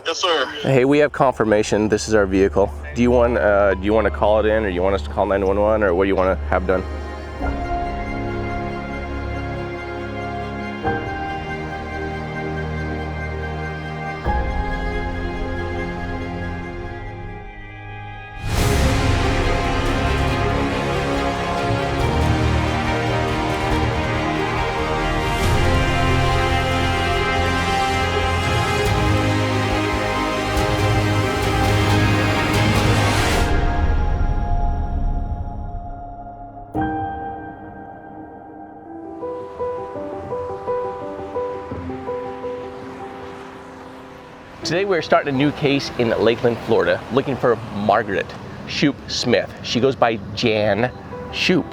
Yes, sir. Hey, we have confirmation. This is our vehicle. Do you want to call it in, or you want us to call 911, or what do you want to have done? Today we're starting a new case in Lakeland, Florida, looking for Margaret Shupe Smith. She goes by Jan Shupe.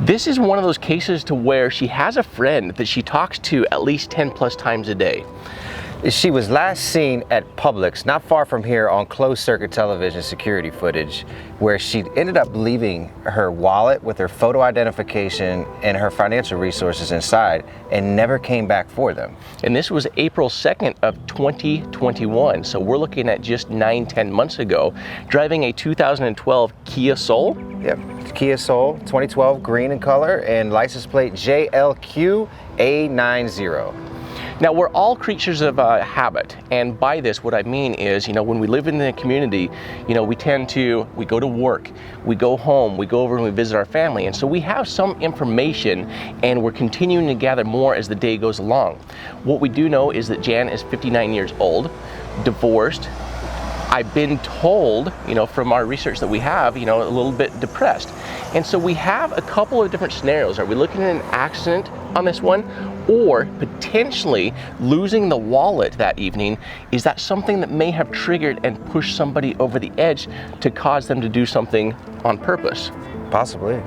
This is one of those cases to where she has a friend that she talks to at least 10 plus times a day. She was last seen at Publix, not far from here, on closed circuit television security footage, where she ended up leaving her wallet with her photo identification and her financial resources inside and never came back for them. And this was April 2nd of 2021. So we're looking at just 9-10 months ago, driving a 2012 Kia Soul. Yep, Kia Soul, 2012, green in color, and license plate JLQ-A90. Now, we're all creatures of habit, and by this, what I mean is, when we live in the community, we go to work, we go home, we go over and we visit our family, and so we have some information, and we're continuing to gather more as the day goes along. What we do know is that Jan is 59 years old, divorced. I've been told, from our research that we have, a little bit depressed. And so we have a couple of different scenarios. Are we looking at an accident on this one, or potentially losing the wallet that evening? Is that something that may have triggered and pushed somebody over the edge to cause them to do something on purpose? Possibly.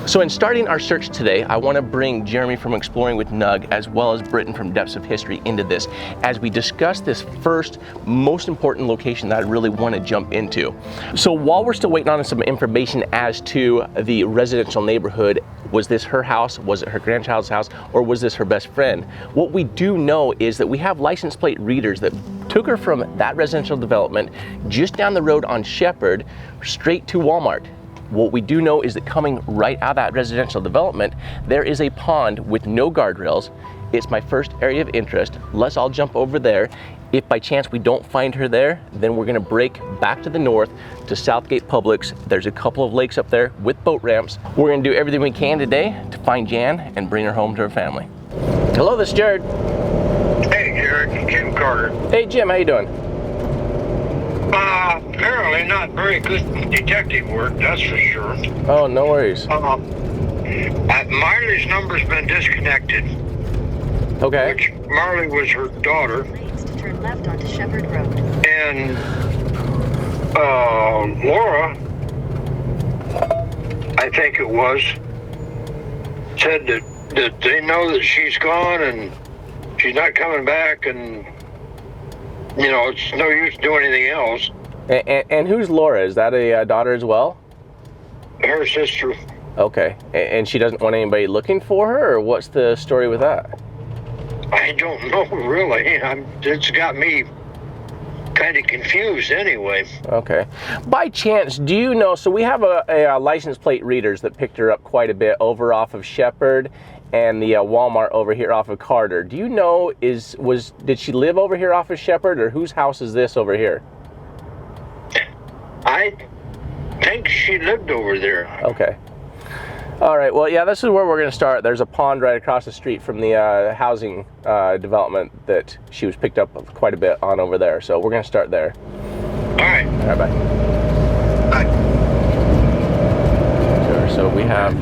So in starting our search today, I want to bring Jeremy from Exploring with Nug, as well as Brittian from Depths of History, into this as we discuss this first most important location that I really want to jump into. So while we're still waiting on some information as to the residential neighborhood, was this her house, was it her grandchild's house, or was this her best friend? What we do know is that we have license plate readers that took her from that residential development just down the road on Shepherd straight to Walmart. What we do know is that coming right out of that residential development, there is a pond with no guardrails. It's my first area of interest. Let's all jump over there. If by chance we don't find her there, then we're gonna break back to the north to Southgate Publix. There's a couple of lakes up there with boat ramps. We're gonna do everything we can today to find Jan and bring her home to her family. Hello, this is Jared. Hey, Jared, Jim Carter. Hey, Jim, how you doing? Apparently not very good detective work, that's for sure. Oh, no worries. Marley's number's been disconnected. Okay. Which Marley was her daughter. To turn left onto Shepherd Road. And Laura, I think it was, said that they know that she's gone and she's not coming back, and it's no use doing anything else. And who's Laura? Is that a daughter as well? Her sister. Okay. And she doesn't want anybody looking for her, or what's the story with that? I don't know, really. It's got me kind of confused anyway. Okay. By chance, do you know, so we have a license plate readers that picked her up quite a bit over off of Shepherd and the Walmart over here off of Carter. Do you know, did she live over here off of Shepherd, or whose house is this over here? I think she lived over there. Okay. All right, well, yeah, this is where we're going to start. There's a pond right across the street from the housing development that she was picked up quite a bit on over there. So we're going to start there. All right. All right, bye. Bye. Sure, so we have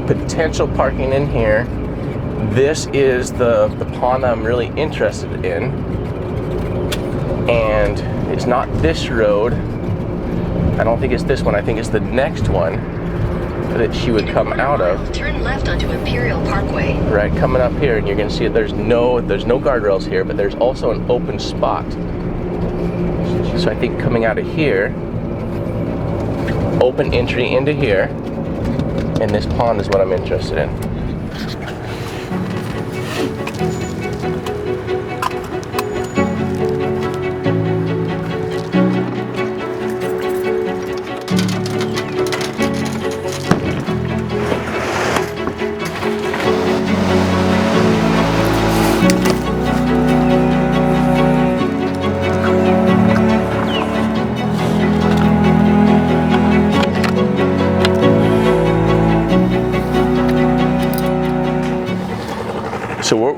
potential parking in here. This is the pond I'm really interested in. And it's not this road. I don't think it's this one. I think it's the next one that she would come out of. Turn left onto Imperial Parkway. Right, coming up here, and you're gonna see that there's no guardrails here, but there's also an open spot. So I think coming out of here, open entry into here, and this pond is what I'm interested in.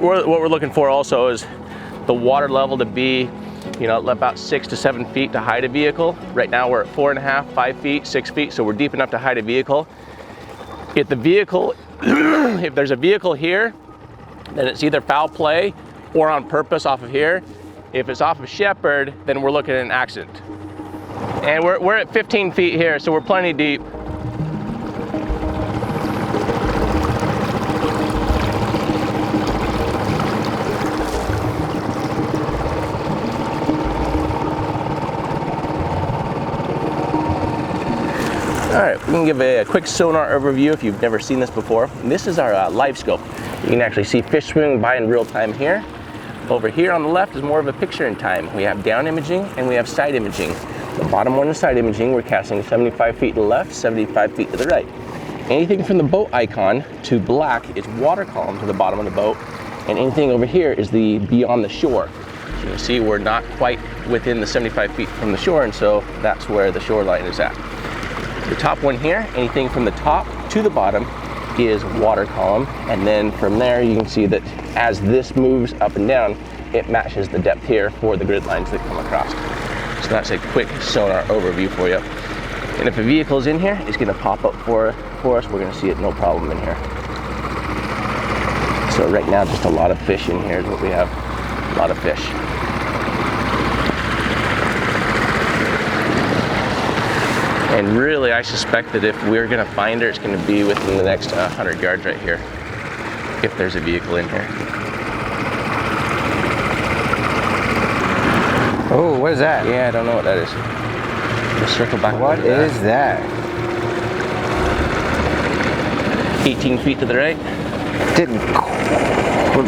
what we're looking for also is the water level to be, you know, about 6 to 7 feet to hide a vehicle. Right now we're at 4.5, 5 feet, 6 feet, so we're deep enough to hide a vehicle. If the vehicle, if there's a vehicle here, then it's either foul play or on purpose off of here. If it's off of Shepherd, then we're looking at an accident. And we're at 15 feet here, so we're plenty deep. All right, we can give a quick sonar overview if you've never seen this before. And this is our live scope. You can actually see fish swimming by in real time here. Over here on the left is more of a picture in time. We have down imaging and we have side imaging. The bottom one is side imaging. We're casting 75 feet to the left, 75 feet to the right. Anything from the boat icon to black is water column to the bottom of the boat. And anything over here is the beyond the shore. So you can see we're not quite within the 75 feet from the shore, and so that's where the shoreline is at. The top one here, anything from the top to the bottom is water column, and then from there you can see that as this moves up and down, it matches the depth here for the grid lines that come across. So that's a quick sonar overview for you. And if a vehicle is in here, it's going to pop up for us. We're going to see it no problem in here. So right now just a lot of fish in here is what we have, a lot of fish. And really, I suspect that if we're gonna find her, it's gonna be within the next 100 yards right here, if there's a vehicle in here. Oh, what is that? Yeah, I don't know what that is. Let's circle back. What is that? 18 feet to the right.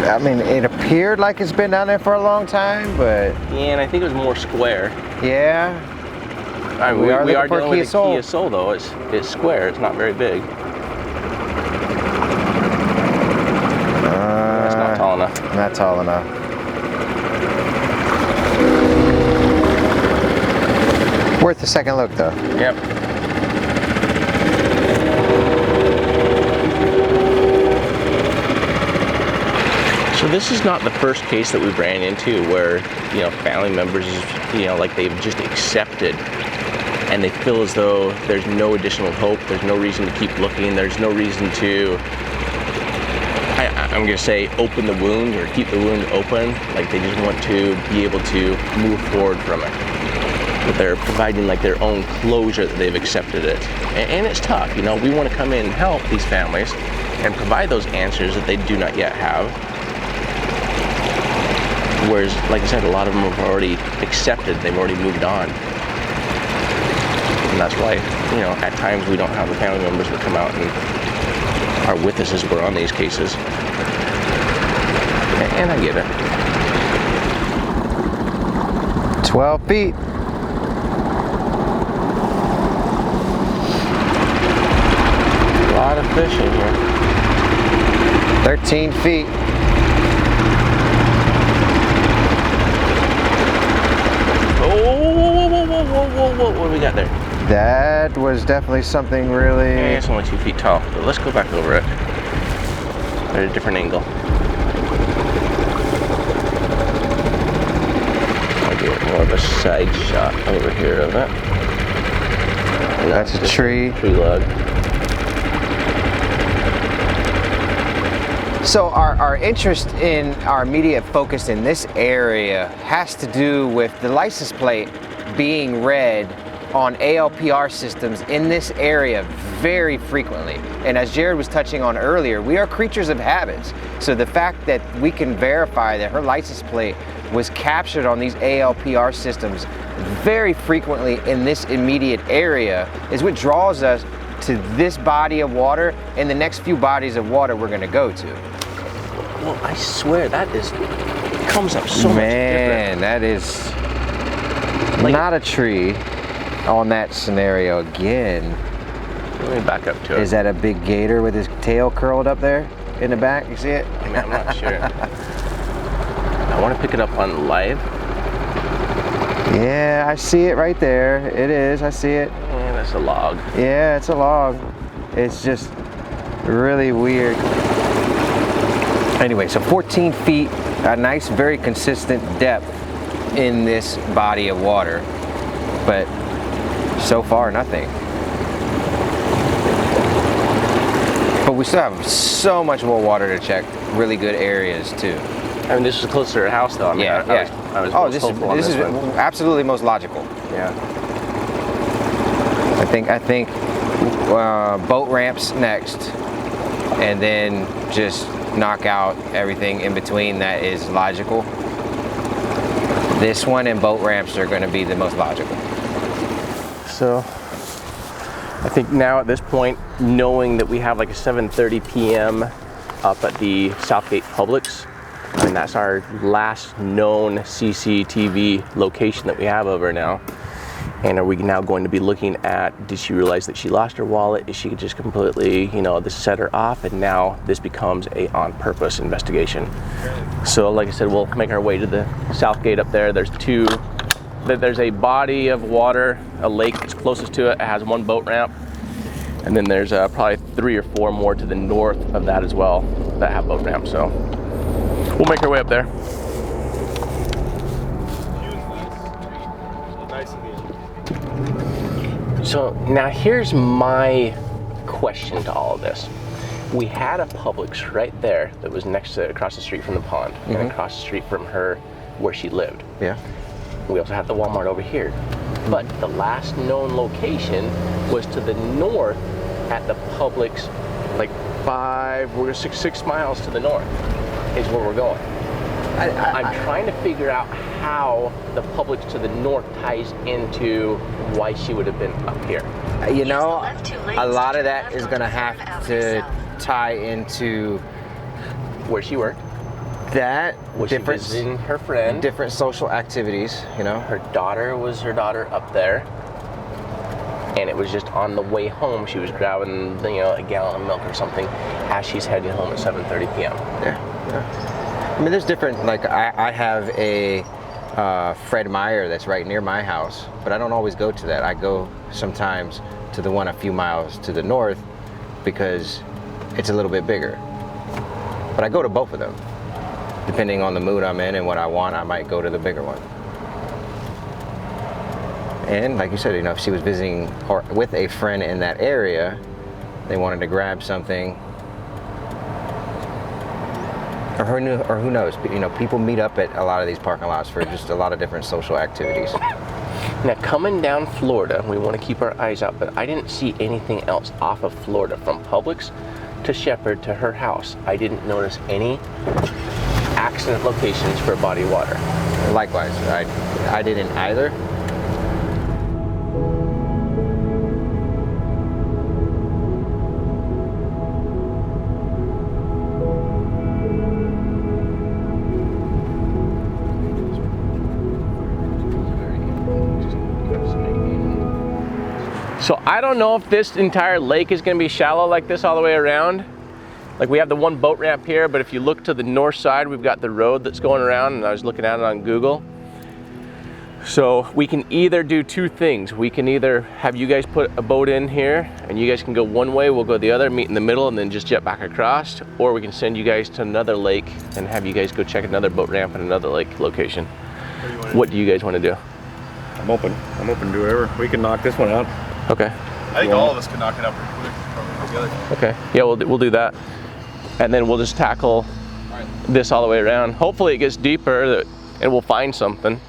I mean, it appeared like it's been down there for a long time, but... Yeah, and I think it was more square. Yeah. I mean, we are dealing with a Soul. Kia Soul though. It's square, it's not very big. That's not tall enough. Not tall enough. Worth a second look though. Yep. So this is not the first case that we've ran into where, you know, family members, you know, like they've just accepted and they feel as though there's no additional hope, there's no reason to keep looking, there's no reason to, I'm gonna say, open the wound or keep the wound open. Like they just want to be able to move forward from it. But they're providing like their own closure that they've accepted it. And it's tough, you know, we want to come in and help these families and provide those answers that they do not yet have. Whereas, like I said, a lot of them have already accepted, they've already moved on. And that's why, you know, at times we don't have the family members that come out and are with us as we're on these cases. And I get it. 12 feet. A lot of fish in here. 13 feet. Whoa, what do we got there? That was definitely something really... Yeah, it's only 2 feet tall, but let's go back over it at a different angle. I'll get more of a side shot over here of it. And That's a tree. Tree log. So our interest in our immediate focus in this area has to do with the license plate being read on ALPR systems in this area very frequently. And as Jared was touching on earlier, we are creatures of habits. So the fact that we can verify that her license plate was captured on these ALPR systems very frequently in this immediate area is what draws us to this body of water and the next few bodies of water we're gonna go to. Well, I swear that comes up so much different. Man, that is Like- not a tree on that scenario again. Let me back up to it. Is that a big gator with his tail curled up there in the back? You see it? I'm not sure. I want to pick it up on live. Yeah, I see it right there. It is, I see it. Yeah, that's a log. Yeah, it's a log. It's just really weird. Anyway, so 14 feet, a nice, very consistent depth in this body of water, but so far nothing. But we still have so much more water to check, really good areas too. I mean, this is closer to her house, though. I mean, I was most hopeful on this is one. absolutely most logical. Yeah. I think boat ramps next, and then just knock out everything in between that is logical. This one and boat ramps are going to be the most logical. So I think now at this point, knowing that we have like a 7:30 p.m. up at the Southgate Publix, and that's our last known CCTV location that we have over now. And are we now going to be looking at, did she realize that she lost her wallet? Is she just completely, you know, this set her off, and now this becomes a on-purpose investigation? So like I said, we'll make our way to the Southgate up there. There's a body of water, a lake that's closest to it. It has one boat ramp. And then there's probably 3 or 4 more to the north of that as well that have boat ramps. So we'll make our way up there. So now here's my question to all of this. We had a Publix right there that was next to, across the street from the pond, and across the street from her where she lived. Yeah. We also had the Walmart over here. But the last known location was to the north at the Publix, like 6 miles to the north is where we're going. I'm trying to figure out how the Publix to the north ties into why she would have been up here. You know, a lot of that is going to have to tie into Where she worked, that, was she visiting her friend. different social activities, you know. Her daughter up there. And it was just on the way home, she was grabbing, you know, a gallon of milk or something as she's heading home at 7:30 p.m. Yeah. I mean, there's different, like I have a Fred Meyer that's right near my house, but I don't always go to that. I go sometimes to the one a few miles to the north because it's a little bit bigger. But I go to both of them. Depending on the mood I'm in and what I want, I might go to the bigger one. And like you said, you know, if she was visiting or with a friend in that area, they wanted to grab something, or who knows, you know, people meet up at a lot of these parking lots for just a lot of different social activities. Now coming down Florida, we want to keep our eyes out, but I didn't see anything else off of Florida from Publix to Shepherd to her house. I didn't notice any accident locations for body water. Likewise, I didn't either. So I don't know if this entire lake is going to be shallow like this all the way around. Like we have the one boat ramp here, but if you look to the north side, we've got the road that's going around, and I was looking at it on Google. So we can either do two things. We can either have you guys put a boat in here and you guys can go one way, we'll go the other, meet in the middle, and then just jet back across, or we can send you guys to another lake and have you guys go check another boat ramp and another lake location. What do you guys want to do? I'm open to do whatever. We can knock this one out. Okay. I think all of us can knock it out pretty quick, probably together. Okay, yeah, we'll do that. And then we'll just tackle this all the way around. Hopefully it gets deeper and we'll find something.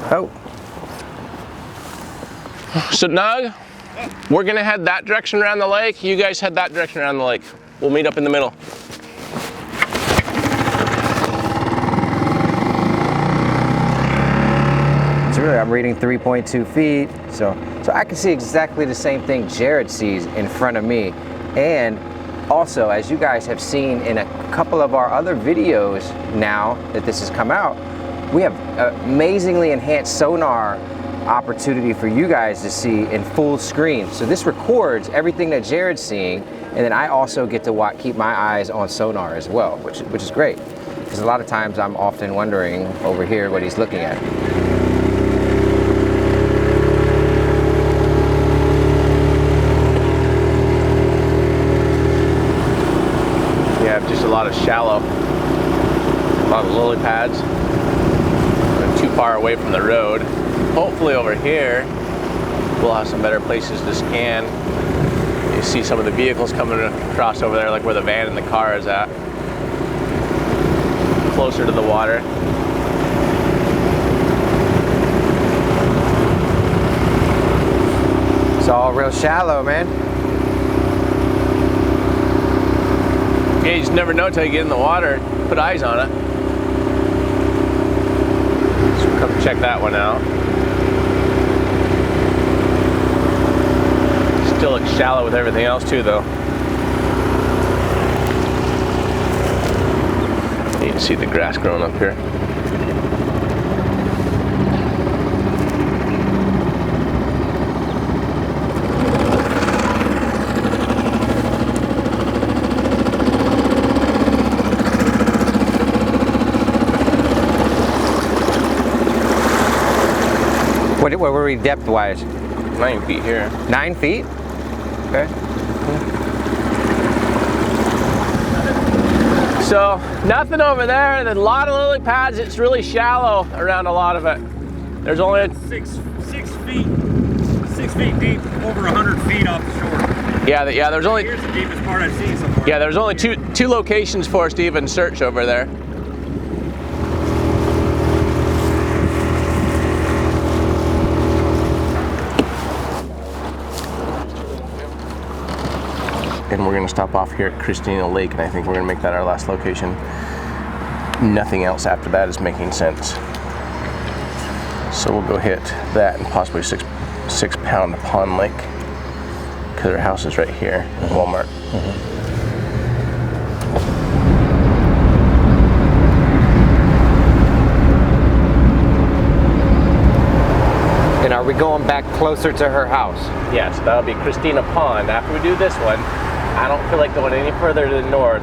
Oh. So Nug, we're gonna head that direction around the lake. You guys head that direction around the lake. We'll meet up in the middle. So really, I'm reading 3.2 feet, so I can see exactly the same thing Jared sees in front of me, and also, as you guys have seen in a couple of our other videos now that this has come out, we have amazingly enhanced sonar opportunity for you guys to see in full screen. So this records everything that Jared's seeing, and then I also get to keep my eyes on sonar as well, which is great. Because a lot of times I'm often wondering over here what he's looking at. Yeah, just a lot of shallow, a lot of lily pads. We're too far away from the road. Hopefully over here, we'll have some better places to scan. You see some of the vehicles coming across over there, like where the van and the car is at. Closer to the water. It's all real shallow, man. Yeah, you just never know until you get in the water, put eyes on it. So come check that one out. Still looks shallow with everything else too, though. You can see the grass growing up here. What were we depth-wise? 9 feet here. 9 feet? Okay. So nothing over there. There's a lot of lily pads. It's really shallow around a lot of it. There's only six feet deep, over 100 feet off the shore. yeah. There's only Here's the deepest part I've seen so far. yeah. There's only two locations for us to even search over there. And we're going to stop off here at Christina Lake, and I think we're going to make that our last location. Nothing else after that is making sense. So we'll go hit that and possibly six pound Pond Lake, because our house is right here, Walmart. And are we going back closer to her house? Yes, that'll be Christina Pond. After we do this one, I don't feel like going any further to the north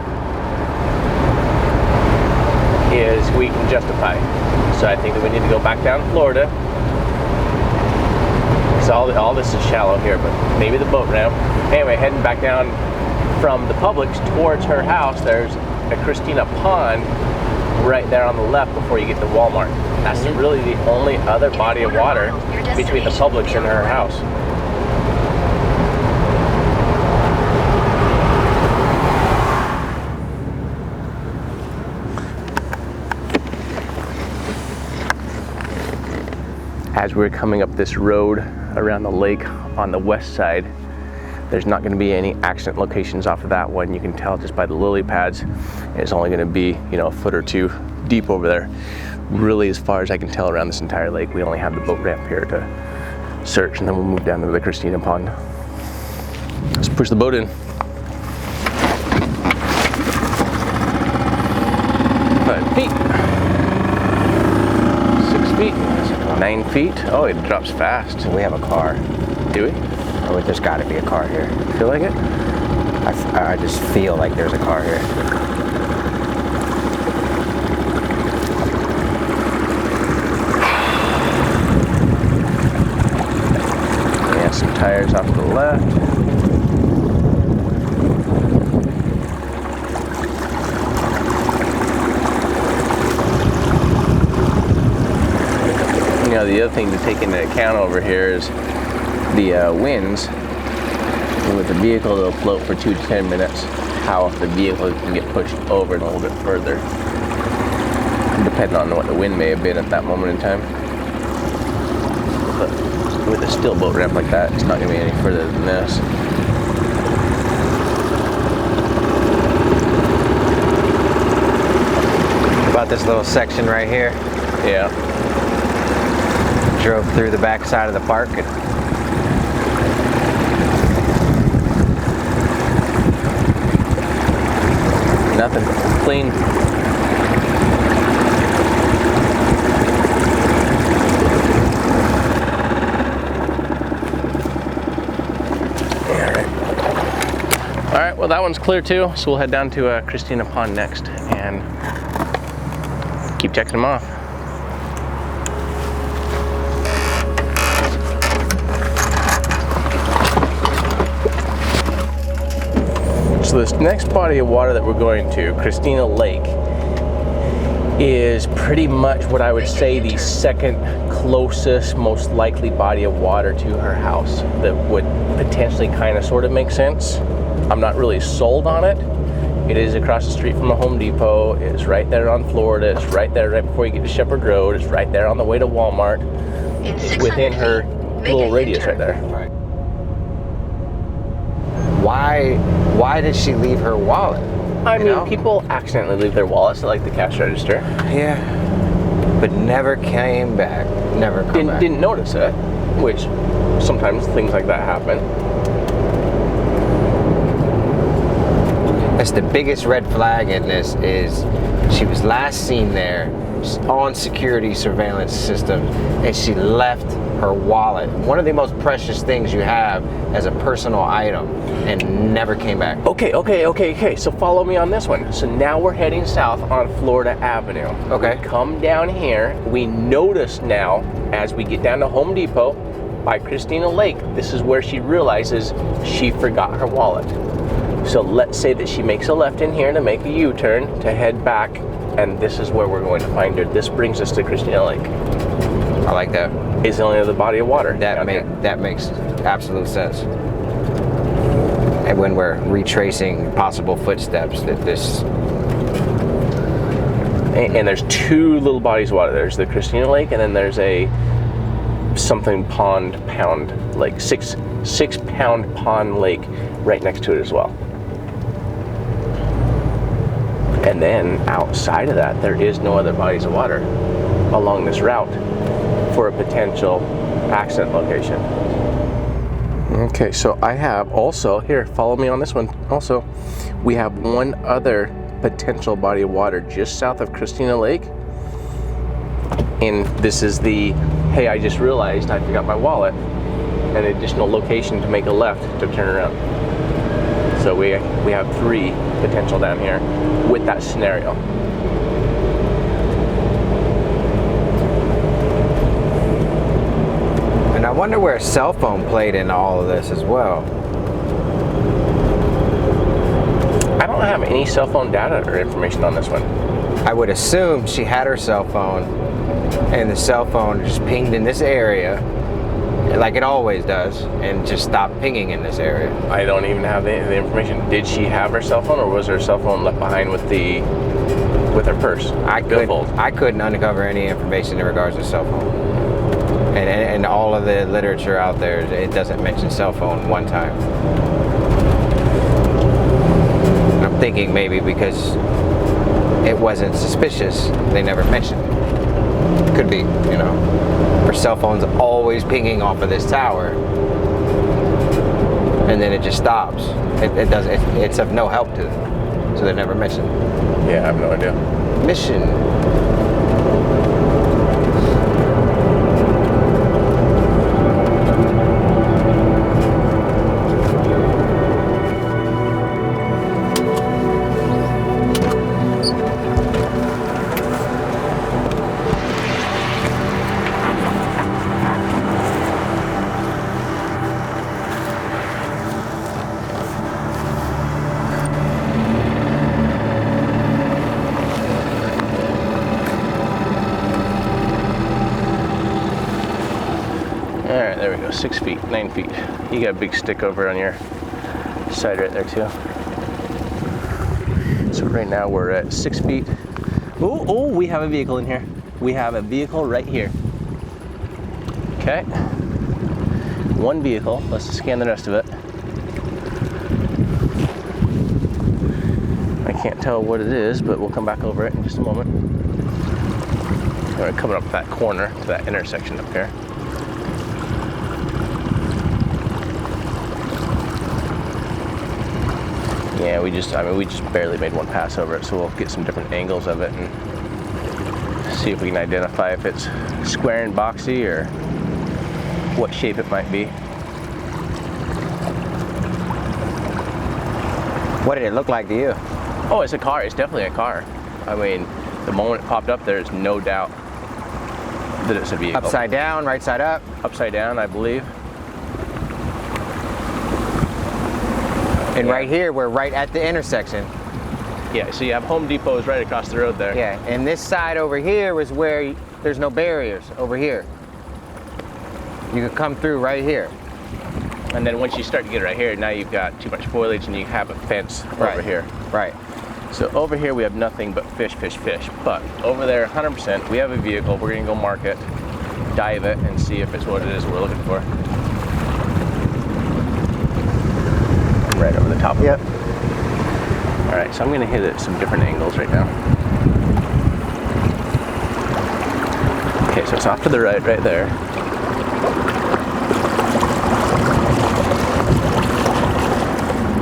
is we can justify. So I think that we need to go back down to Florida. Because all this is shallow here, but maybe the boat ramp. Anyway, heading back down from the Publix towards her house, there's a Christina Pond right there on the left before you get to Walmart. That's really the only other body of water between the Publix and her house. As we're coming up this road around the lake on the west side, there's not going to be any accident locations off of that one. You can tell just by the lily pads. It's only going to be, a foot or two deep over there. Really, as far as I can tell around this entire lake, we only have the boat ramp here to search, and then we'll move down to the Christina Pond. Let's push the boat in. 5 feet. 6 feet. 9 feet. Oh, it drops fast. We have a car. Do we? Oh, there's got to be a car here. Feel like it? I just feel like there's a car here. Yeah, some tires off to the left. The other thing to take into account over here is the winds. And with the vehicle, it'll float for 2 to 10 minutes. How if the vehicle can get pushed over a little bit further, depending on what the wind may have been at that moment in time. But with a still boat ramp like that, it's not going to be any further than this. About this little section right here. Yeah. Drove through the back side of the park. And Nothing. Clean. All right, well that one's clear too, so we'll head down to Christina Pond next and keep checking them off. So this next body of water that we're going to, Christina Lake, is pretty much what I would say the second closest, most likely body of water to her house that would potentially kind of sort of make sense. I'm not really sold on it. It is across the street from a Home Depot. It's right there on Florida. It's right there right before you get to Shepherd Road. It's right there on the way to Walmart. It's within her little radius right there. Right. Why did she leave her wallet? I mean, people accidentally leave their wallets at like the cash register. Yeah. But never came back. Never come back. Didn't notice it, which sometimes things like that happen. That's the biggest red flag in this is she was last seen there on security surveillance system and she left her wallet, one of the most precious things you have as a personal item, and never came back. Okay, so follow me on this one. So now we're heading south on Florida Avenue. Okay. We come down here, we notice now as we get down to Home Depot by Christina Lake, this is where she realizes she forgot her wallet. So let's say that she makes a left in here to make a U-turn to head back, and this is where we're going to find her. This brings us to Christina Lake. I like that. It's the only other body of water. That makes absolute sense. And when we're retracing possible footsteps, that this. And there's two little bodies of water. There's the Christina Lake, and then there's a something pound lake, six pound pond lake right next to it as well. And then outside of that, there is no other bodies of water along this route for a potential accident location. Okay, so I have also, here, follow me on this one. Also, we have one other potential body of water just south of Christina Lake. And this is the, hey, I just realized I forgot my wallet, an additional location to make a left to turn around. So we have three potential down here with that scenario. And I wonder where a cell phone played in all of this as well. I don't have any cell phone data or information on this one. I would assume she had her cell phone and the cell phone just pinged in this area like it always does and just stopped pinging in this area. I don't even have the information. Did she have her cell phone, or was her cell phone left behind with her purse? I couldn't uncover any information in regards to cell phone. And all of the literature out there, it doesn't mention cell phone one time. And I'm thinking maybe because it wasn't suspicious, they never mentioned it. Could be, you know, her cell phone's always pinging off of this tower, and then it just stops. It's of no help to them, so they never mentioned it. Yeah, I have no idea. Mission. All right, there we go, 6 feet, 9 feet. You got a big stick over on your side right there too. So right now we're at 6 feet. Oh, we have a vehicle in here. We have a vehicle right here. Okay, one vehicle, let's scan the rest of it. I can't tell what it is, but we'll come back over it in just a moment. All right, coming up that corner to that intersection up here. Yeah, we just barely made one pass over it, so we'll get some different angles of it and see if we can identify if it's square and boxy or what shape it might be. What did it look like to you? Oh, it's a car. It's definitely a car. I mean, the moment it popped up, there's no doubt that it's a vehicle. Upside down, right side up? Upside down, I believe. And Yeah. right here, we're right at the intersection. Yeah, so you have Home Depot's right across the road there. Yeah, and this side over here was where there's no barriers, over here. You could come through right here. And then once you start to get right here, now you've got too much foliage and you have a fence over here. Right. So over here we have nothing but fish, fish, fish. But over there, 100%, we have a vehicle. We're gonna go mark it, dive it, and see if it's what it is we're looking for. Right over the top of it. Yep. All right, so I'm gonna hit it at some different angles right now. Okay, so it's off to the right there.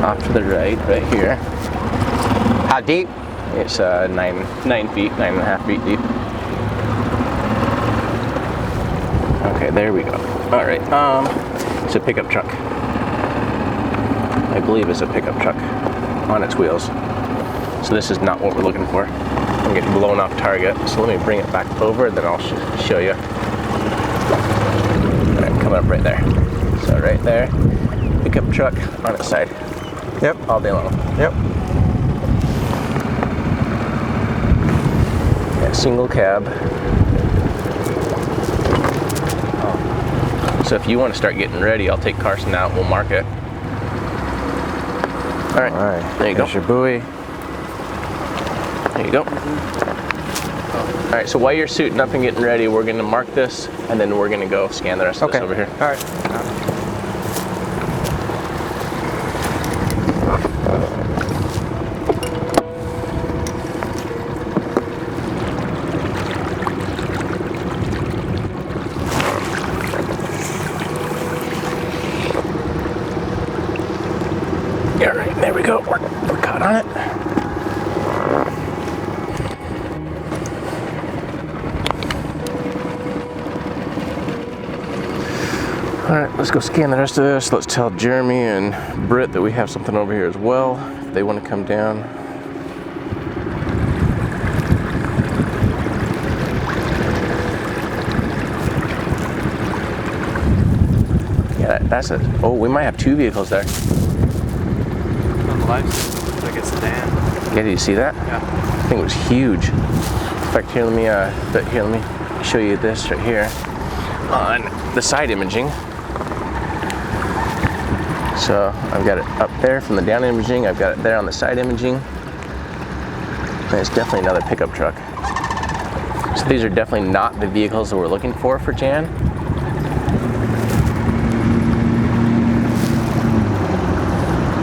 Off to the right here. How deep? It's 9 feet, 9.5 feet deep. Okay, there we go. All right, it's a pickup truck. I believe it's a pickup truck on its wheels. So this is not what we're looking for. I'm getting blown off target, so let me bring it back over and then I'll show you. All right, coming up right there. So right there, pickup truck on its side. Yep. All day long. Yep. Yeah, single cab. So if you want to start getting ready, I'll take Carson out, we'll mark it. All right, there you go. There's your buoy. There you go. All right, so while you're suiting up and getting ready, we're gonna mark this, and then we're gonna go scan the rest of this over here. All right. All right, there we go. We're caught on it. All right, let's go scan the rest of this. Let's tell Jeremy and Britt that we have something over here as well, if they want to come down. Yeah, that's it. Oh, we might have two vehicles there. On the lights, like it's a Dan. Yeah, did you see that? Yeah. I think it was huge. In fact, here, let me show you this right here on the side imaging. So I've got it up there from the down imaging. I've got it there on the side imaging. And it's definitely another pickup truck. So these are definitely not the vehicles that we're looking for Jan.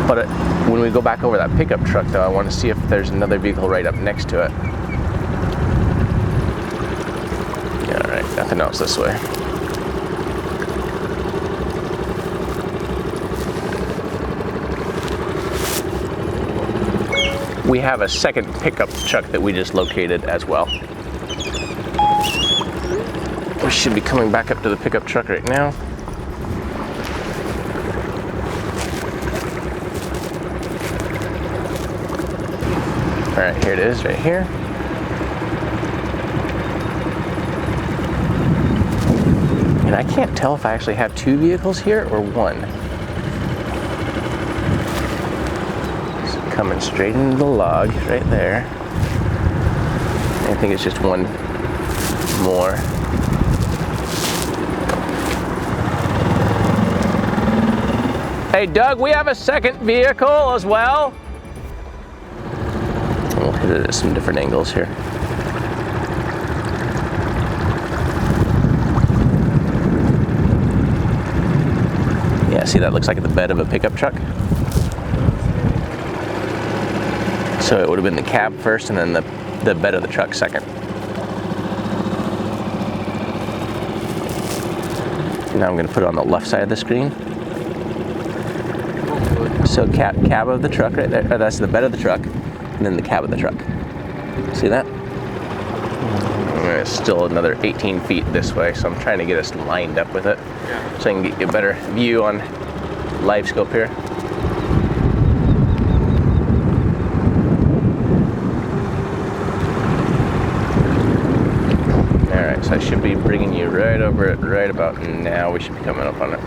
But when we go back over that pickup truck though, I want to see if there's another vehicle right up next to it. Yeah, all right, nothing else this way. We have a second pickup truck that we just located as well. We should be coming back up to the pickup truck right now. All right, here it is right here. And I can't tell if I actually have two vehicles here or one. Coming straight into the log right there. I think it's just one more. Hey Doug, we have a second vehicle as well. We'll hit it at some different angles here. Yeah, see that looks like the bed of a pickup truck. So it would have been the cab first and then the bed of the truck second. Now I'm going to put it on the left side of the screen. So cab of the truck right there. That's the bed of the truck, and then the cab of the truck. See that? It's still another 18 feet this way, so I'm trying to get us lined up with it, so I can get you a better view on live scope here. All right, so I should be bringing you right over it right about now. We should be coming up on it.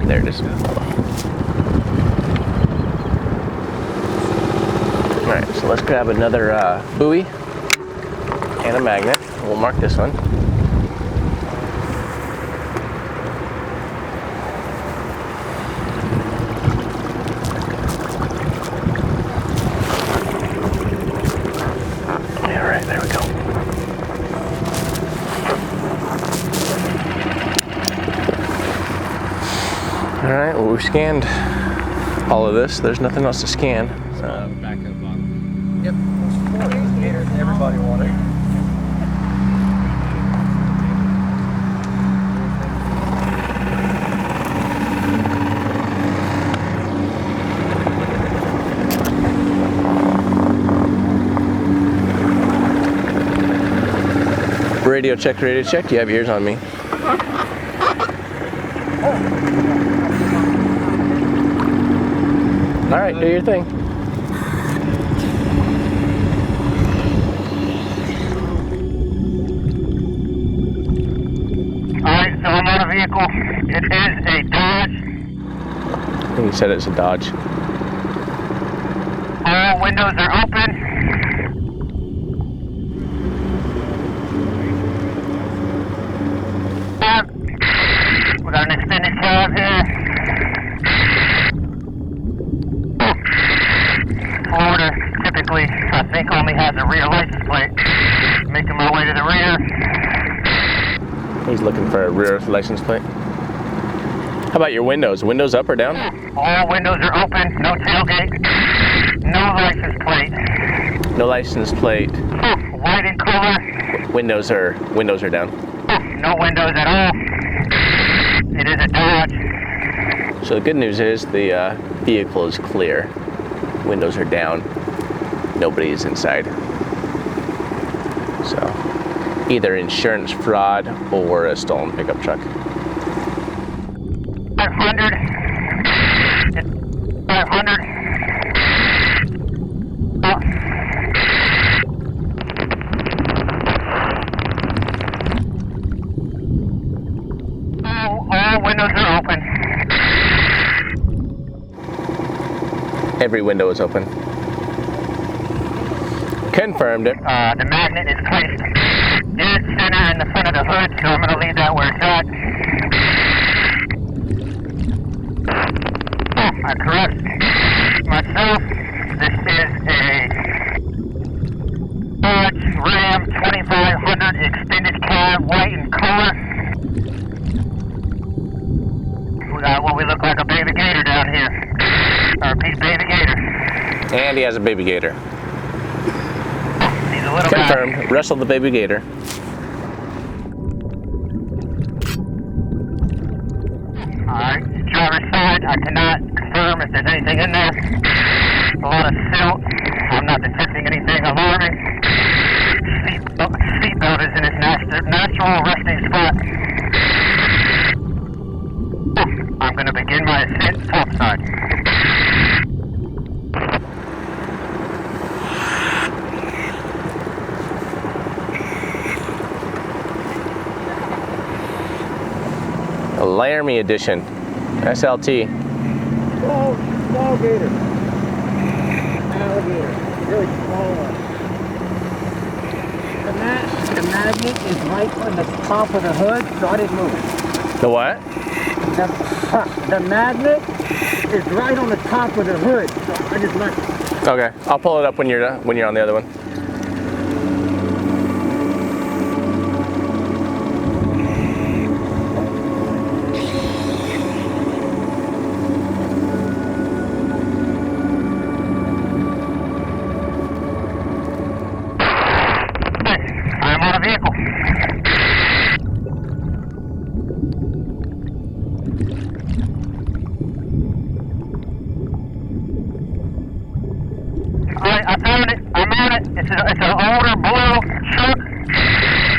There it is. Alright, so let's grab another buoy and a magnet. We'll mark this one. Alright, there we go. Alright, well, we've scanned all of this. There's nothing else to scan. Back up on. Yep. Everybody wanted. Radio check, radio check. Do you have your ears on me? All right, do your thing. Alright, so I'm on a vehicle. It is a Dodge. I think you said it's a Dodge. All windows are open. We got an extended cab here. Florida typically, I think, only has a rear license plate. Making my way to the rear. He's looking for a rear license plate. How about your windows? Windows up or down? All windows are open. No tailgate. No license plate. No license plate. White in color. Windows are down. No windows at all. It is a Dodge. So the good news is the vehicle is clear. Windows are down. Nobody is inside. So either insurance fraud or a stolen pickup truck. 500. 500. All windows are open. Every window is open. Confirmed it. The magnet is placed dead center in the front of the hood, so I'm going to leave that where it's at. I correct myself. This is a Dodge Ram 2500 extended cab, white in color. We got what we look like a baby gator down here. Or a baby gator. And he has a baby gator. He's a little Confirmed. guy. Wrestled the baby gator. Alright, driver's side, I cannot confirm if there's anything in there. A lot of silt. I'm not detecting anything alarming. Seatbelt is in its natural resting spot. I'm going to begin my ascent topside. A Laramie edition. SLT. Small gator. Alligator. Really small one. The magnet is right on the top of the hood, so I didn't move it. The what? The magnet is right on the top of the hood, so I just left it. Okay, I'll pull it up when you're on the other one.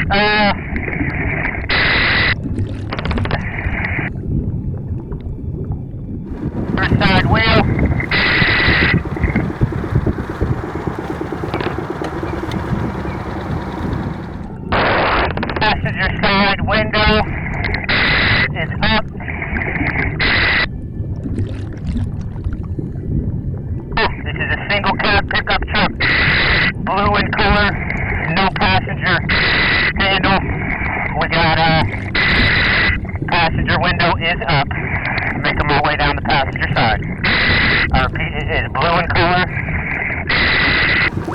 First side wheel. Passenger side window is up. This is a single cab pickup truck. Blue in color, no passenger handle. We got passenger window is up. Making my way down the passenger side. I repeat, it is blue in color.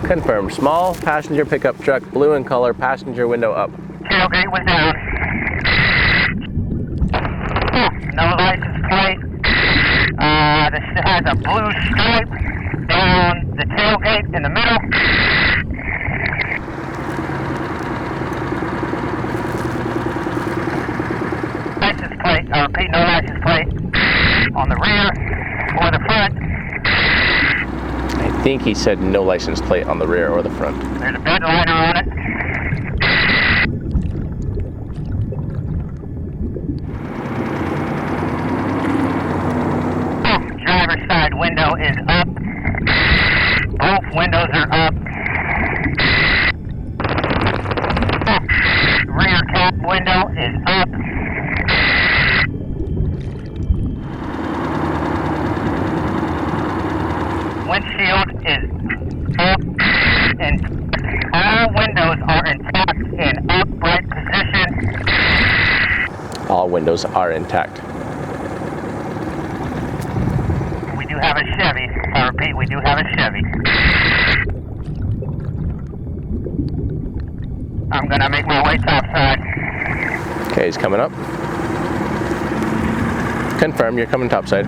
Confirm. Small passenger pickup truck, blue in color, passenger window up. Tailgate was down. No license plate. This has a blue stripe down the tailgate in the middle. License plate, I repeat, no license plate on the rear or the front. I think he said no license plate on the rear or the front. There's a bed liner on it. Driver's side window is up. Both windows are up. Rear cap window is up. Windshield is up, and all windows are intact in upright position. All windows are intact. We do have a Chevy. I repeat, we do have a Chevy. I'm gonna make my way topside. Okay, he's coming up. Confirm, you're coming topside.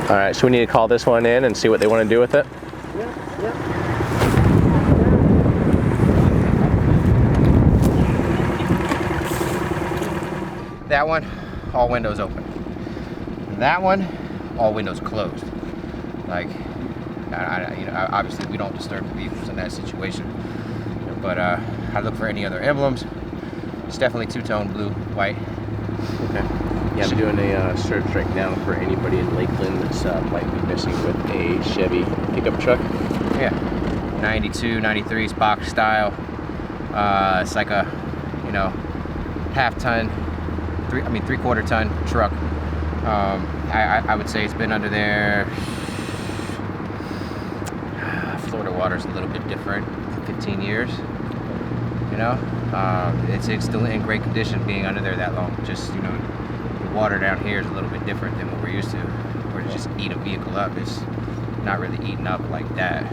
All right, so we need to call this one in and see what they want to do with it. That one, all windows open. That one, all windows closed. Like, you know, obviously we don't disturb the vehicles in that situation. But I look for any other emblems. It's definitely two-tone, blue, white. Okay. Yeah, I'm doing a search right now for anybody in Lakeland that's might be missing with a Chevy pickup truck. Yeah, 92, 93's box style. It's like a, you know, half-ton, three-quarter ton truck. I would say it's been under there. Florida water's a little bit different. 15 years. You know, it's still in great condition being under there that long. Just, you know, the water down here is a little bit different than what we're used to. Where to just eat a vehicle up, it's not really eaten up like that.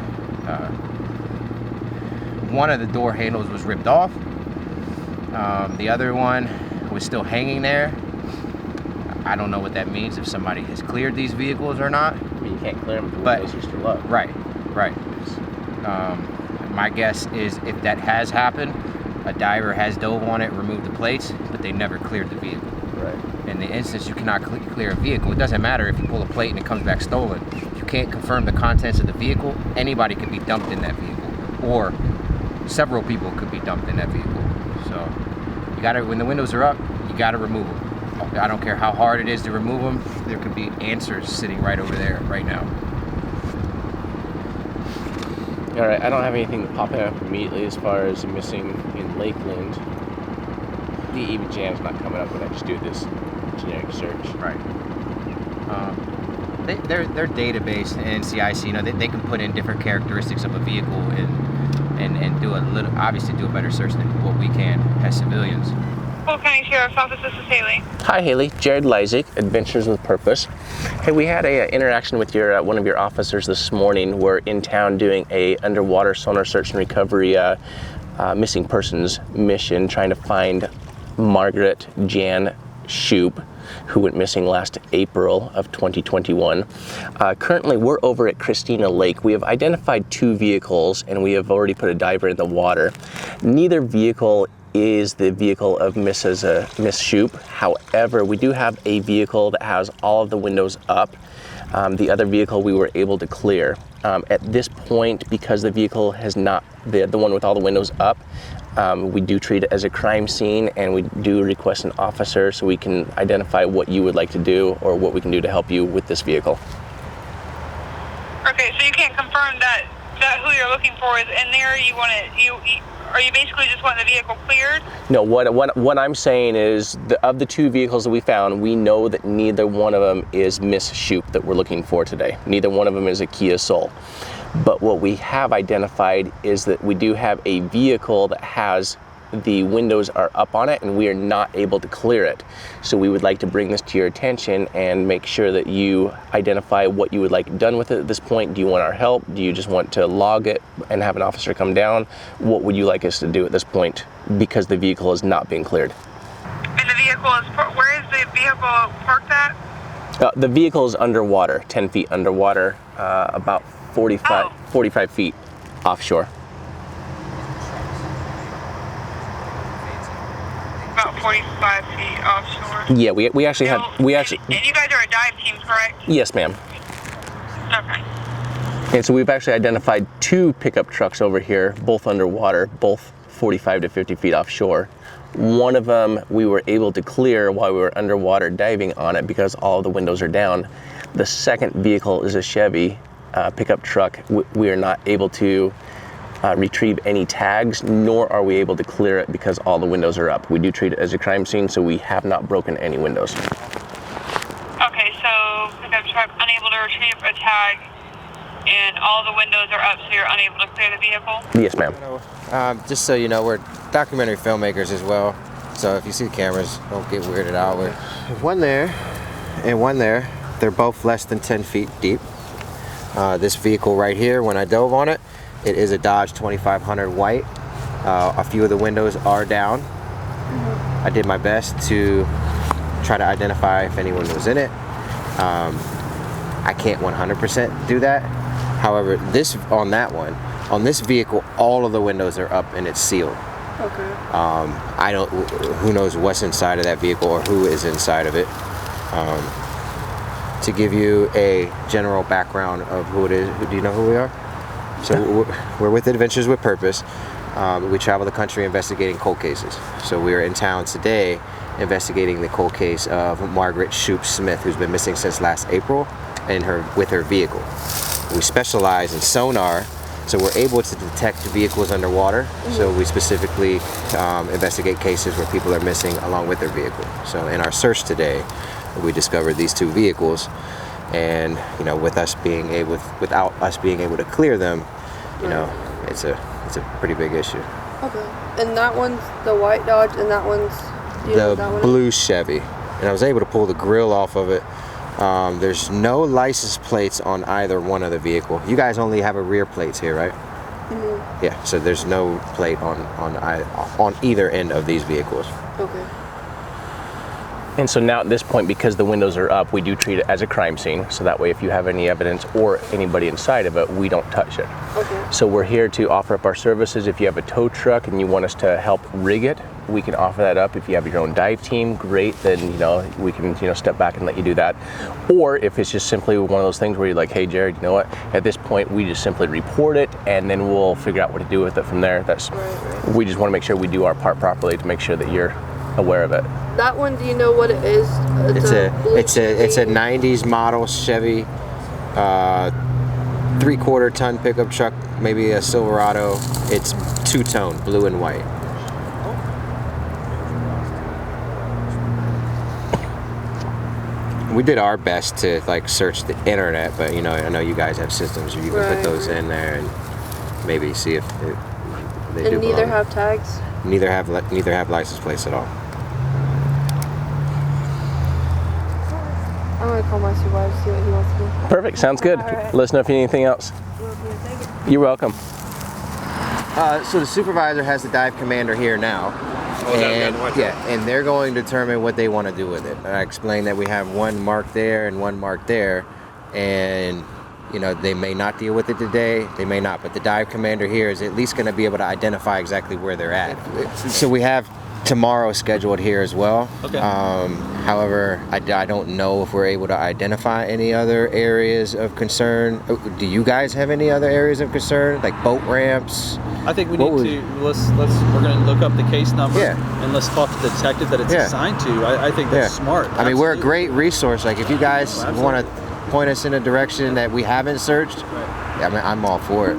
One of the door handles was ripped off. The other one was still hanging there. I don't know what that means, if somebody has cleared these vehicles or not. I mean, you can't clear them if the But- windows are still up. Right. My guess is if that has happened, a diver has dove on it, removed the plates, but they never cleared the vehicle. Right. In the instance you cannot clear a vehicle, it doesn't matter if you pull a plate and it comes back stolen. If you can't confirm the contents of the vehicle, anybody could be dumped in that vehicle, or several people could be dumped in that vehicle. So you gotta, when the windows are up, you gotta remove them. I don't care how hard it is to remove them. There could be answers sitting right over there right now. All right, I don't have anything popping up immediately as far as missing in Lakeland. The even jam's not coming up when I just do this generic search. Right. Their database and NCIC, you know, they can put in different characteristics of a vehicle and do obviously do a better search than what we can as civilians. Polk County Sheriff's Office, this is Haley. Hi Haley, Jared Lysick, Adventures with Purpose. Hey, we had a interaction with your one of your officers this morning. We're in town doing a underwater sonar search and recovery missing persons mission, trying to find Margaret Jan Shupe, who went missing last April of 2021. Currently, we're over at Christina Lake. We have identified 2 vehicles, and we have already put a diver in the water. Neither vehicle is the vehicle of Miss Shupe. However, we do have a vehicle that has all of the windows up. The other vehicle we were able to clear. At this point, because the vehicle has not, the one with all the windows up, we do treat it as a crime scene, and we do request an officer so we can identify what you would like to do or what we can do to help you with this vehicle. Okay, so you can't confirm that who you're looking for is in there. Are you basically just wanting the vehicle cleared? No, what I'm saying is, of the 2 vehicles that we found, we know that neither one of them is Miss Shupe that we're looking for today. Neither one of them is a Kia Soul. But what we have identified is that we do have a vehicle that has the windows are up on it, and we are not able to clear it. So we would like to bring this to your attention and make sure that you identify what you would like done with it at this point. Do you want our help? Do you just want to log it and have an officer come down? What would you like us to do at this point, because the vehicle is not being cleared? And the vehicle is, where is the vehicle parked at? The vehicle is underwater, 10 feet underwater, about 45 feet offshore. About 45 feet offshore. Yeah, we actually have, And you guys are a dive team, correct? Yes, ma'am. Okay. And so we've actually identified 2 pickup trucks over here, both underwater, both 45 to 50 feet offshore. One of them we were able to clear while we were underwater diving on it because all of the windows are down. The second vehicle is a Chevy pickup truck. We are not able to retrieve any tags, nor are we able to clear it because all the windows are up. We do treat it as a crime scene, so we have not broken any windows. Okay, so pickup truck unable to retrieve a tag, and all the windows are up, so you're unable to clear the vehicle? Yes, ma'am. Just so you know, we're documentary filmmakers as well. So if you see the cameras, don't get weirded out. There's one there and one there. They're both less than 10 feet deep. This vehicle right here, when I dove on it, it is a Dodge 2500 white. A few of the windows are down. I did my best to try to identify if anyone was in it. I can't 100% do that. However, on this vehicle, all of the windows are up and it's sealed. Okay. Who knows what's inside of that vehicle or who is inside of it. To give you a general background of who it is, do you know who we are? So we're with Adventures with Purpose. We travel the country investigating cold cases. So we are in town today investigating the cold case of Margaret Shupe Smith, who's been missing since last April with her vehicle. We specialize in sonar, so we're able to detect vehicles underwater. So we specifically investigate cases where people are missing along with their vehicle. So in our search today, we discovered these 2 vehicles, and without us being able to clear them, it's a pretty big issue. Okay. And that one's the white Dodge, and that one's the blue Chevy. And I was able to pull the grill off of it. There's no license plates on either one of the vehicle. You guys only have a rear plates here, right? Mm-hmm. Yeah. So there's no plate on either end of these vehicles. Okay. And so now at this point, because the windows are up, we do treat it as a crime scene. So that way, if you have any evidence or anybody inside of it, we don't touch it. Okay. So we're here to offer up our services. If you have a tow truck and you want us to help rig it, we can offer that up. If you have your own dive team, great, then we can step back and let you do that. Or if it's just simply one of those things where you're like, hey Jared, you know what? At this point, we just simply report it, and then we'll figure out what to do with it from there. Right. We just want to make sure we do our part properly to make sure that you're aware of it. That one, do you know what it is? It's a 90s model Chevy 3/4 ton pickup truck, maybe a Silverado. It's 2-tone, blue and white. We did our best to search the internet, but I know you guys have systems where you can put those in there and maybe see if they do. And neither have tags? Neither have license plates at all. I'm gonna call my supervisor, see what he wants to do. Perfect, sounds good. Right. Let us know if you need anything else. You're welcome. So the supervisor has the dive commander here now. and they're going to determine what they want to do with it. I explained that we have one marked there and one marked there, and you know, they may not deal with it today, they may not, but the dive commander here is at least going to be able to identify exactly where they're at. So we have tomorrow scheduled here as well. Okay. However, I don't know if we're able to identify any other areas of concern. Do you guys have any other areas of concern, like boat ramps? I think we need to we're going to look up the case number and let's talk to the detective that it's assigned to. I think that's smart. I mean, we're a great resource. Like if you guys want to point us in a direction that we haven't searched, I mean, I'm all for it.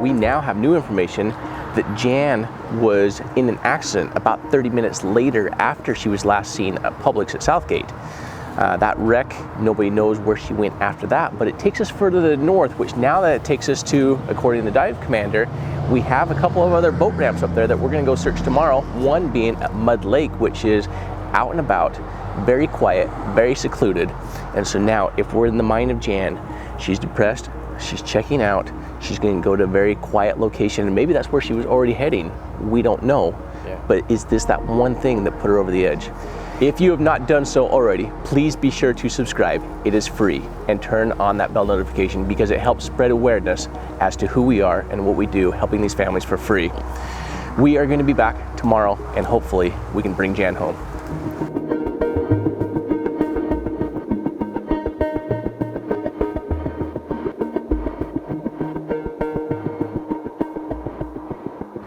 We now have new information that Jan was in an accident about 30 minutes later after she was last seen at Publix at Southgate. That wreck, nobody knows where she went after that, but it takes us further to the north, which now that it takes us to, according to the dive commander, we have a couple of other boat ramps up there that we're gonna go search tomorrow, one being at Mud Lake, which is out and about, very quiet, very secluded. And so now, if we're in the mind of Jan, she's depressed, she's checking out, she's going to go to a very quiet location, and maybe that's where she was already heading. We don't know. But is this that one thing that put her over the edge? If you have not done so already, please be sure to subscribe. It is free, and turn on that bell notification because it helps spread awareness as to who we are and what we do, helping these families for free. We are going to be back tomorrow, and hopefully we can bring Jan home.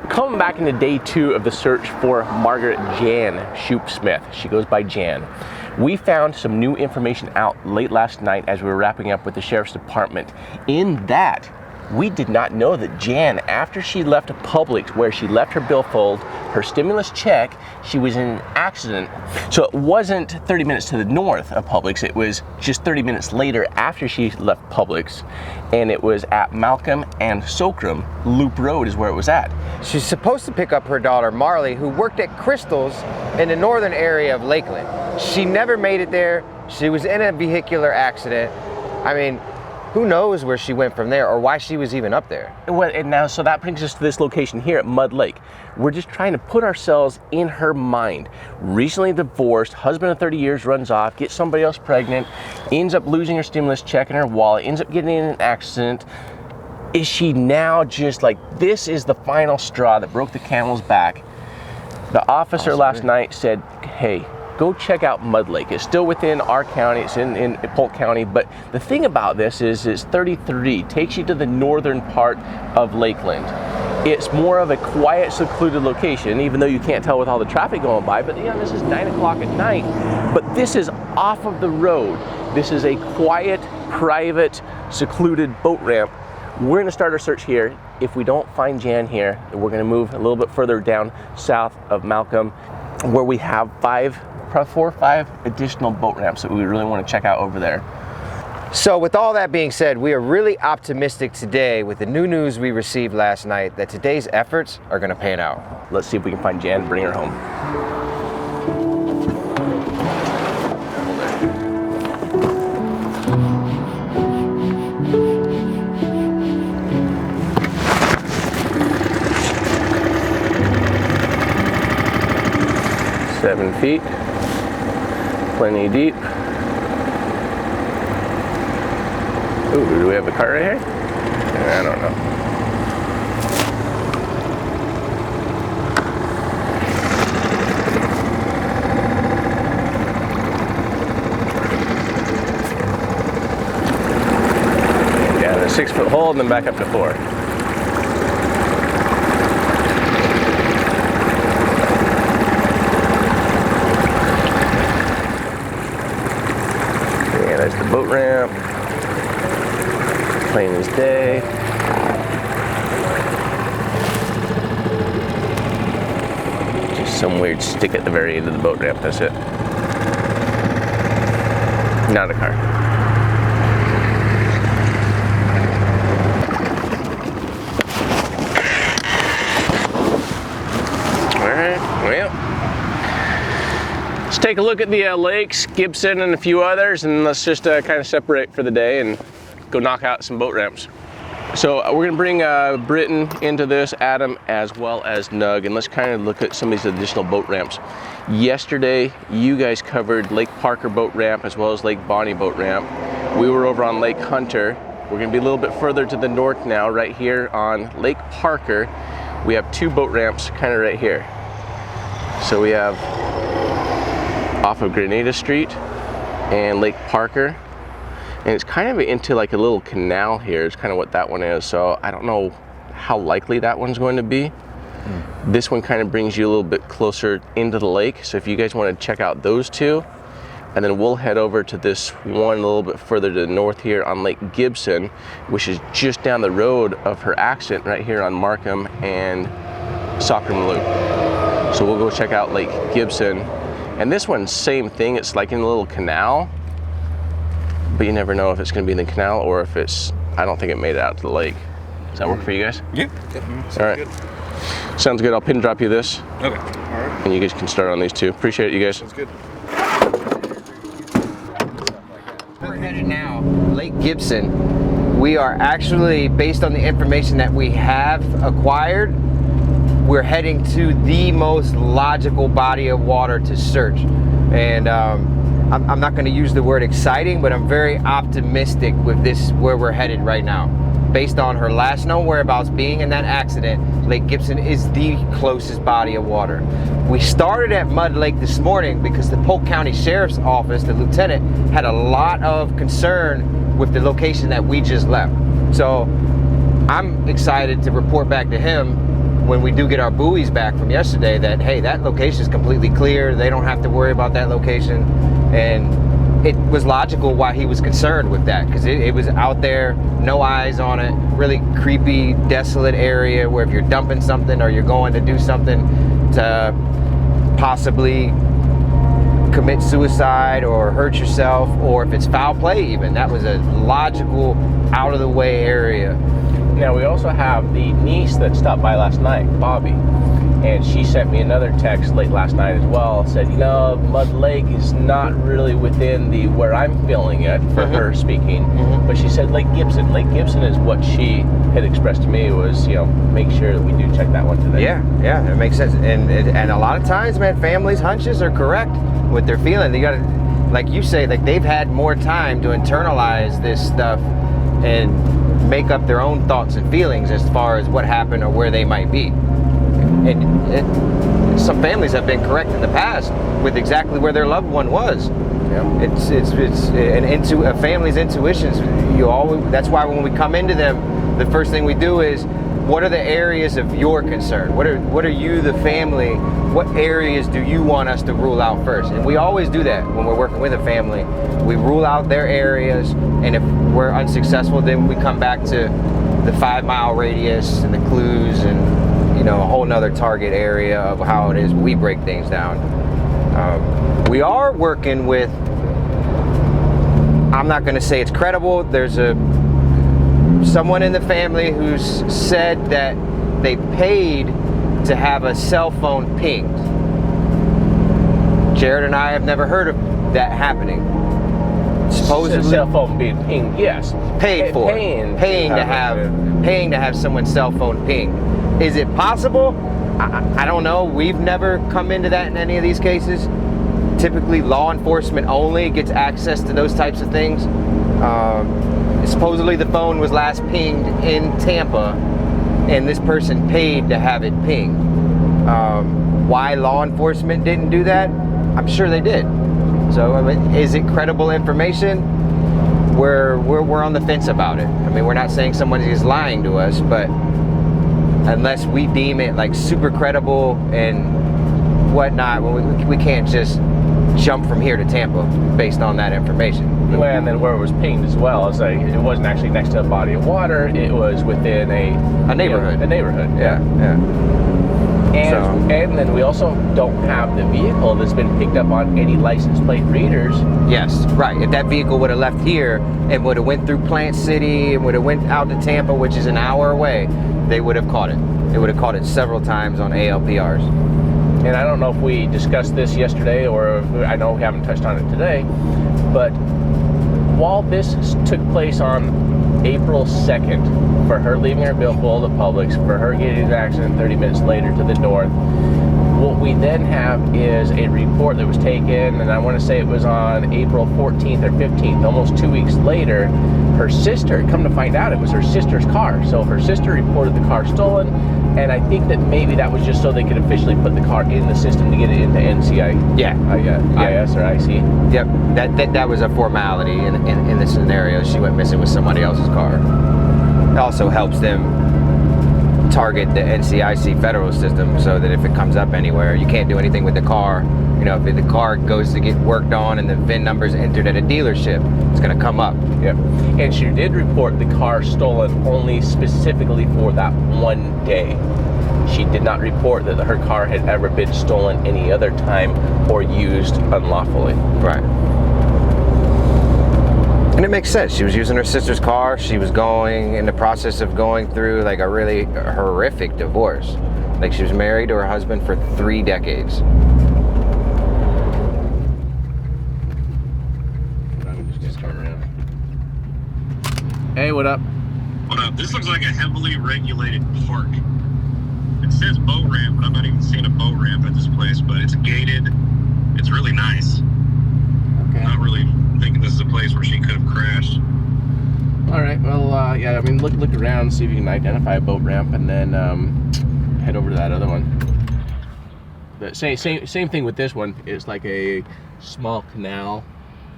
Coming back into day 2 of the search for Margaret Jan Shupe Smith. She goes by Jan. We found some new information out late last night as we were wrapping up with the Sheriff's Department. In that, we did not know that Jan, after she left a Publix where she left her billfold, her stimulus check, she was in an accident. So it wasn't 30 minutes to the north of Publix, it was just 30 minutes later after she left Publix, and it was at Malcolm and Socrum. Loop Road is where it was at. She's supposed to pick up her daughter Marley, who worked at Crystal's in the northern area of Lakeland. She never made it there. She was in a vehicular accident. I mean, who knows where she went from there or why she was even up there. Well, and now, so that brings us to this location here at Mud Lake. We're just trying to put ourselves in her mind. Recently divorced, husband of 30 years runs off, gets somebody else pregnant, ends up losing her stimulus check and her wallet, ends up getting in an accident. Is she now just like, this is the final straw that broke the camel's back? The officer last night said, hey, go check out Mud Lake. It's still within our county, it's in Polk County, but the thing about this is it's 33, takes you to the northern part of Lakeland. It's more of a quiet, secluded location, even though you can't tell with all the traffic going by, but yeah, this is 9 o'clock at night, but this is off of the road. This is a quiet, private, secluded boat ramp. We're gonna start our search here. If we don't find Jan here, we're gonna move a little bit further down south of Malcolm, where we have 4 or 5 additional boat ramps that we really want to check out over there. So with all that being said, we are really optimistic today with the new news we received last night that today's efforts are going to pan out. Let's see if we can find Jan and bring her home. Seven feet. Plenty deep. Ooh, do we have a car right here? I don't know. Yeah, the 6-foot hole and then back up to 4. There's the boat ramp, plain as day. Just some weird stick at the very end of the boat ramp, that's it. Not a car. All right, well. Let's take a look at the lakes, Gibson and a few others, and let's just kind of separate for the day and go knock out some boat ramps. So we're gonna bring Brittian into this, Adam, as well as Nug, and let's kind of look at some of these additional boat ramps. Yesterday, you guys covered Lake Parker boat ramp as well as Lake Bonnie boat ramp. We were over on Lake Hunter. We're gonna be a little bit further to the north now, right here on Lake Parker. We have 2 boat ramps kind of right here. So we have off of Grenada Street and Lake Parker. And it's kind of into like a little canal here. It's kind of what that one is. So I don't know how likely that one's going to be. This one kind of brings you a little bit closer into the lake. So if you guys want to check out those 2, and then we'll head over to this one a little bit further to the north here on Lake Gibson, which is just down the road of her accident right here on Markham and Sockram Loop. So we'll go check out Lake Gibson. And this one's same thing. It's like in a little canal, but you never know if it's going to be in the canal or if it's, I don't think it made it out to the lake. Does that work for you guys? Yeah. All right. Good. Sounds good. I'll pin drop you this. Okay. All right. And you guys can start on these 2. Appreciate it, you guys. Sounds good. We're headed now, Lake Gibson. We are actually, based on the information that we have acquired, we're heading to the most logical body of water to search. And I'm not going to use the word exciting, but I'm very optimistic with this, where we're headed right now. Based on her last known whereabouts being in that accident, Lake Gibson is the closest body of water. We started at Mud Lake this morning because the Polk County Sheriff's Office, the lieutenant, had a lot of concern with the location that we just left. So I'm excited to report back to him when we do get our buoys back from yesterday that, hey, that location is completely clear. They don't have to worry about that location. And it was logical why he was concerned with that, because it was out there, no eyes on it, really creepy, desolate area where if you're dumping something or you're going to do something to possibly commit suicide or hurt yourself, or if it's foul play even, that was a logical, out of the way area. Now we also have the niece that stopped by last night, Bobby, and she sent me another text late last night as well. Said, you know, Mud Lake is not really within the where I'm feeling it for her speaking, but she said Lake Gibson. Lake Gibson is what she had expressed to me was, you know, make sure that we do check that one today. Yeah, it makes sense. And a lot of times, man, families' hunches are correct with their feeling. They gotta, like you say, like they've had more time to internalize this stuff and make up their own thoughts and feelings as far as what happened or where they might be. And some families have been correct in the past with exactly where their loved one was. Yeah. It's a family's intuitions. That's why when we come into them, the first thing we do is, what are the areas of your concern? What are you, the family? What areas do you want us to rule out first? And we always do that when we're working with a family. We rule out their areas, and if we're unsuccessful, then we come back to the 5-mile radius and the clues and, you know, a whole nother target area of how it is we break things down. We are working with, I'm not going to say it's credible, there's someone in the family who's said that they paid to have a cell phone pinged. Jared and I have never heard of that happening. Supposedly, cell phone being pinged, yes. Paid for. Paying to have someone's cell phone pinged. Is it possible? I don't know. We've never come into that in any of these cases. Typically, law enforcement only gets access to those types of things. Supposedly, the phone was last pinged in Tampa, and this person paid to have it pinged. Why law enforcement didn't do that? I'm sure they did. So, I mean, is it credible information? We're on the fence about it. I mean, we're not saying someone is lying to us, but unless we deem it like super credible and whatnot, we can't just jump from here to Tampa based on that information. Well, and then where it was pinged as well, it's like it wasn't actually next to a body of water, it was within a neighborhood. You know, a neighborhood. Yeah. And then we also don't have the vehicle that's been picked up on any license plate readers. Yes, right. If that vehicle would have left here and would have went through Plant City and would have went out to Tampa, which is an hour away, they would have caught it. They would have caught it several times on ALPRs. and I don't know if we discussed this yesterday or I know we haven't touched on it today, but while this took place on April 2nd, for her leaving her billfold at Publix, for her getting into an accident 30 minutes later to the north, what we then have is a report that was taken, and I want to say it was on April 14th or 15th, almost 2 weeks later. Her sister, come to find out, it was her sister's car. So her sister reported the car stolen, and I think that maybe that was just so they could officially put the car in the system to get it into NCI. Yeah. IS or IC. Yep, that was a formality in this scenario. She went missing with somebody else's car. It also helps them target the NCIC federal system so that if it comes up anywhere, you can't do anything with the car. You know, if the car goes to get worked on and the VIN number is entered at a dealership, it's going to come up. Yep. And she did report the car stolen only specifically for that one day. She did not report that her car had ever been stolen any other time or used unlawfully. Right. And it makes sense. She was using her sister's car. She was going in the process of going through like a really horrific divorce. Like she was married to her husband for 3 decades. Hey, what up? What up? This looks like a heavily regulated park. It says boat ramp, but I'm not even seeing a boat ramp at this place, but it's gated. It's really nice. Okay. Not really thinking this is a place where she could have crashed. All right, well, yeah, I mean, look around, see if you can identify a boat ramp, and then head over to that other one. The same thing with this one. It's like a small canal.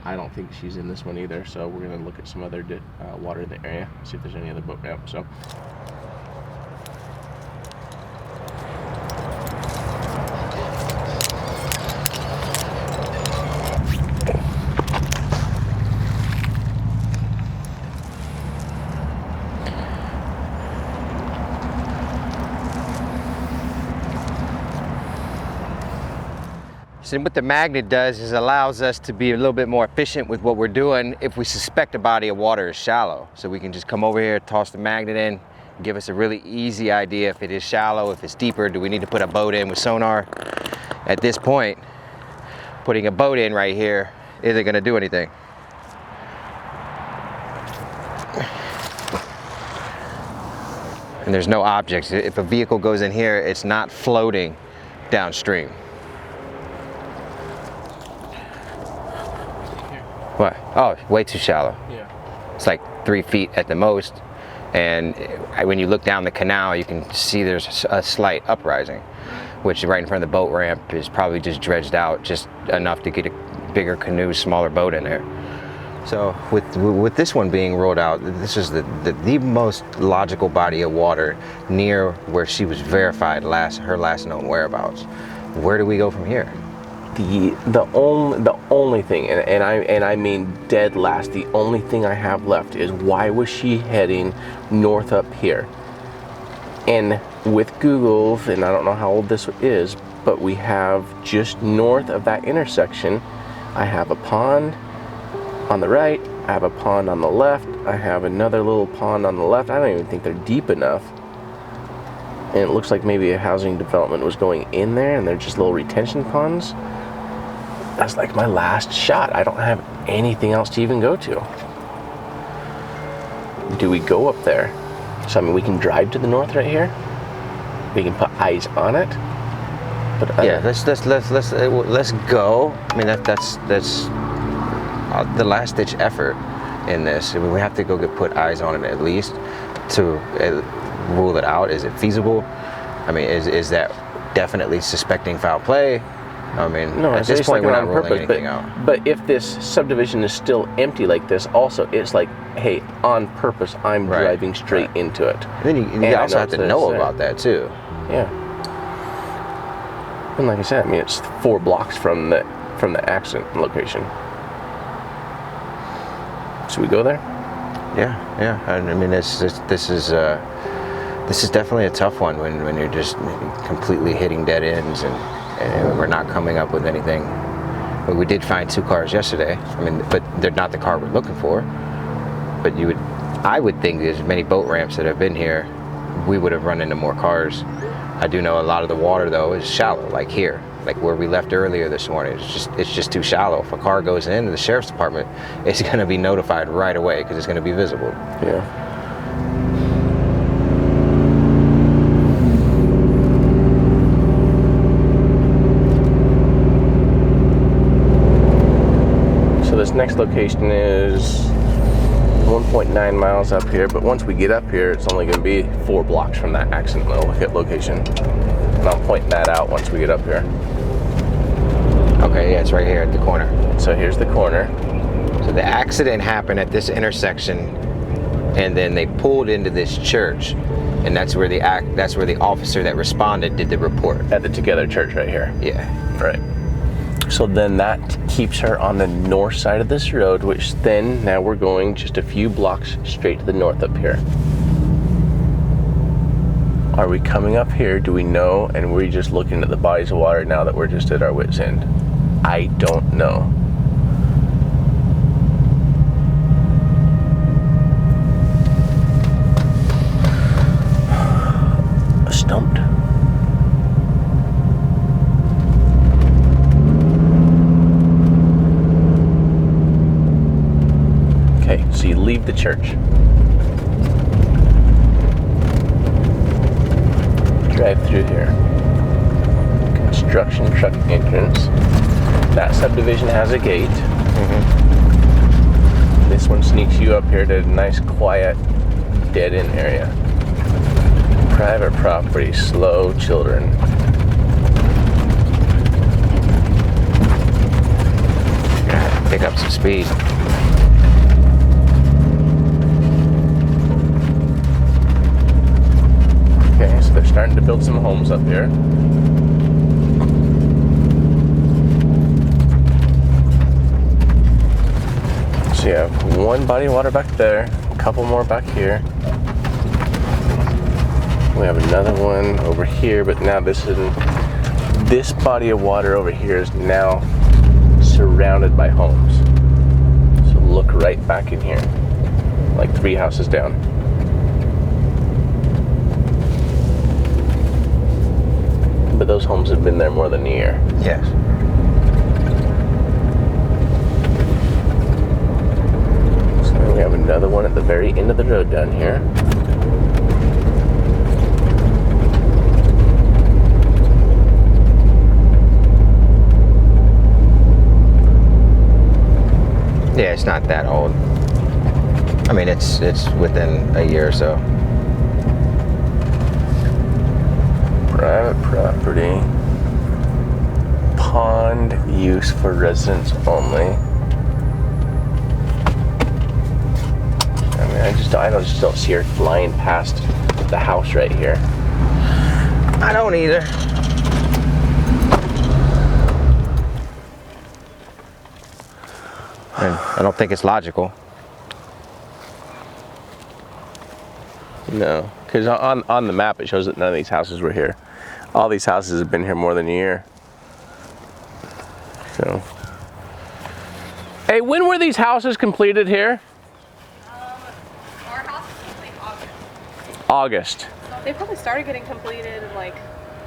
I don't think she's in this one either, so we're gonna look at some other water in the area, see if there's any other boat ramp. So. So what the magnet does is allows us to be a little bit more efficient with what we're doing if we suspect a body of water is shallow. So we can just come over here, toss the magnet in, give us a really easy idea if it is shallow, if it's deeper, do we need to put a boat in with sonar? At this point, putting a boat in right here isn't gonna do anything. And there's no objects. If a vehicle goes in here, it's not floating downstream. What? Oh, way too shallow. Yeah. It's like 3 feet at the most. And when you look down the canal, you can see there's a slight uprising, which right in front of the boat ramp is probably just dredged out just enough to get a bigger canoe, smaller boat in there. So with this one being rolled out, this is the most logical body of water near where she was verified her last known whereabouts. Where do we go from here? The only thing, and I mean dead last, the only thing I have left is why was she heading north up here? And with Google, and I don't know how old this is, but we have just north of that intersection, I have a pond on the right, I have a pond on the left, I have another little pond on the left. I don't even think they're deep enough. And it looks like maybe a housing development was going in there and they're just little retention ponds. That's like my last shot. I don't have anything else to even go to. Do we go up there? So I mean, we can drive to the north right here. We can put eyes on it. But yeah, let's go. I mean, that's the last ditch effort in this. I mean, we have to go put eyes on it at least to rule it out. Is it feasible? I mean, is that definitely suspecting foul play? I mean, no, at this point, we're not ruling anything out. But if this subdivision is still empty like this, also, it's like, hey, on purpose, I'm driving straight into it. Then you also have to know about that too. Yeah. And like I said, I mean, it's 4 blocks from the accident location. Should we go there? Yeah. I mean, this is definitely a tough one when you're just completely hitting dead ends and we're not coming up with anything. But we did find 2 cars yesterday. I mean, but they're not the car we're looking for. But I would think there's many boat ramps that have been here. We would have run into more cars I do know a lot of the water though is shallow, like here, like where we left earlier this morning. It's just too shallow. If a car goes into the sheriff's department, it's going to be notified right away because it's going to be visible. Yeah. So this next location is 1.9 miles up here, but once we get up here, it's only going to be 4 blocks from that accident location. And I'm pointing that out once we get up here. Okay, yeah, it's right here at the corner. So here's the corner. So the accident happened at this intersection, and then they pulled into this church, and that's where the officer that responded did the report. At the Together Church right here. Yeah. Right. So then that keeps her on the north side of this road, which then now we're going just a few blocks straight to the north up here. Are we coming up here? Do we know? And we're just looking at the bodies of water now that we're just at our wit's end. I don't know. Stumped. Okay, so you leave the church. Drive through here. Construction truck entrance. That subdivision has a gate. This one sneaks you up here to a nice, quiet, dead-end area. Private property, slow children. Gotta pick up some speed. Okay, so they're starting to build some homes up here. So you have one body of water back there, a couple more back here. We have another one over here, but now this body of water over here is now surrounded by homes. So look right back in here, like 3 houses down. But those homes have been there more than a year. Yes. So we have another one at the very end of the road down here. Yeah, it's not that old. I mean, it's within a year or so. Private property. Pond use for residents only. I mean, I just don't see her flying past the house right here. I don't either. And I don't think it's logical. No, because on the map it shows that none of these houses were here. All these houses have been here more than a year. So, hey, when were these houses completed here? Our house is complete August. August. They probably started getting completed in like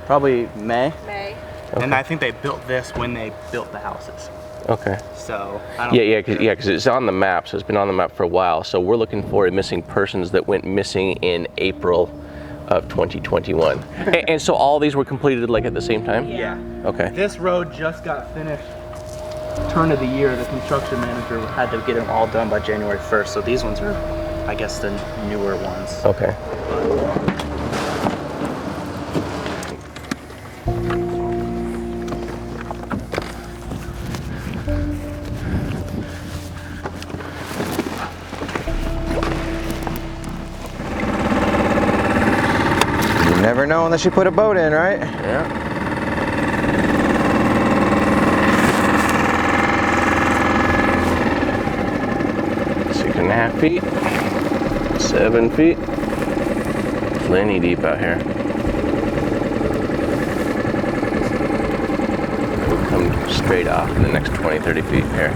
Probably May. May. Okay. And I think they built this when they built the houses. Okay. So I don't Yeah, because it's on the map, so it's been on the map for a while. So we're looking for missing persons that went missing in April of 2021. and so all these were completed like at the same time? Yeah. Okay. This road just got finished. Turn of the year, the construction manager had to get them all done by January 1st. So these ones are, I guess, the newer ones. Okay. Never know unless you put a boat in, right? Yeah. Six and a half feet, 7 feet. Plenty deep out here. We'll come straight off in the next 20, 30 feet here.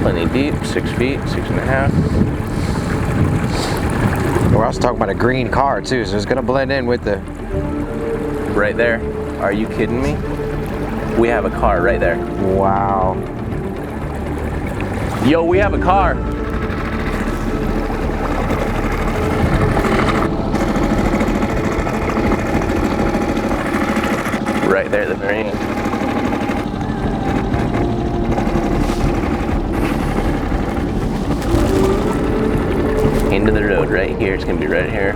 Plenty deep, 6 feet, 6.5. We're also talking about a green car too, so it's gonna blend in with the right there. Are you kidding me? We have a car right there. Wow. Yo, we have a car. Right there at the very end. Into the road right here. It's gonna be right here.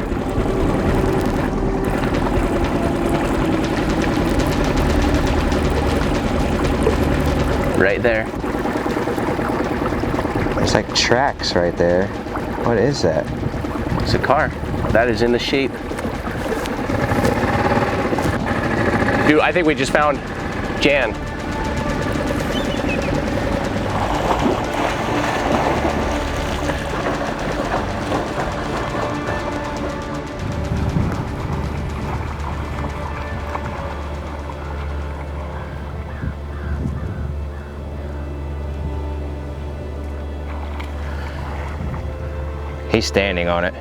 Right there. It's like tracks right there. What is that? It's a car. That is in the shape. Dude, I think we just found Jan. He's standing on it.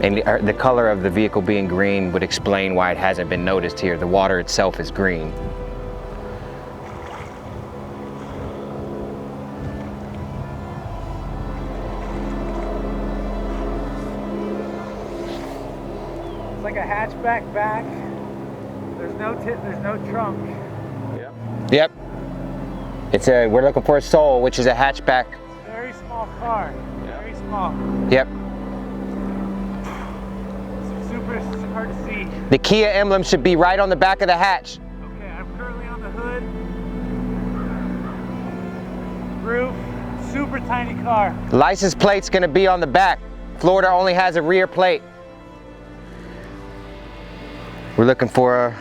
And the color of the vehicle being green would explain why it hasn't been noticed here. The water itself is green. It's like a hatchback back. There's no trunk. Yep. It's we're looking for a Soul, which is a hatchback. Very small car. Very small. Yep. Super hard to see. The Kia emblem should be right on the back of the hatch. Okay, I'm currently on the hood. Roof. Super tiny car. License plate's gonna be on the back. Florida only has a rear plate. We're looking for a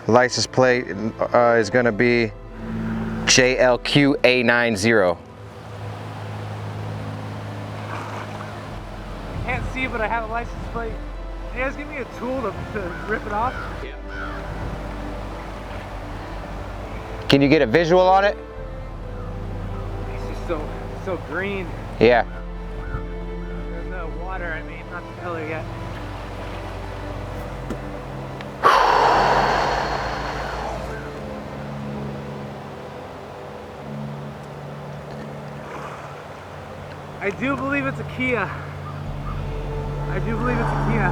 license plate. Is gonna be JLQA90. I can't see, but I have a license plate. Can you guys give me a tool to rip it off? Yeah. Can you get a visual on it? It's just so green. Yeah. There's no water, I mean, not the color yet. I do believe it's a Kia. I do believe it's a Kia.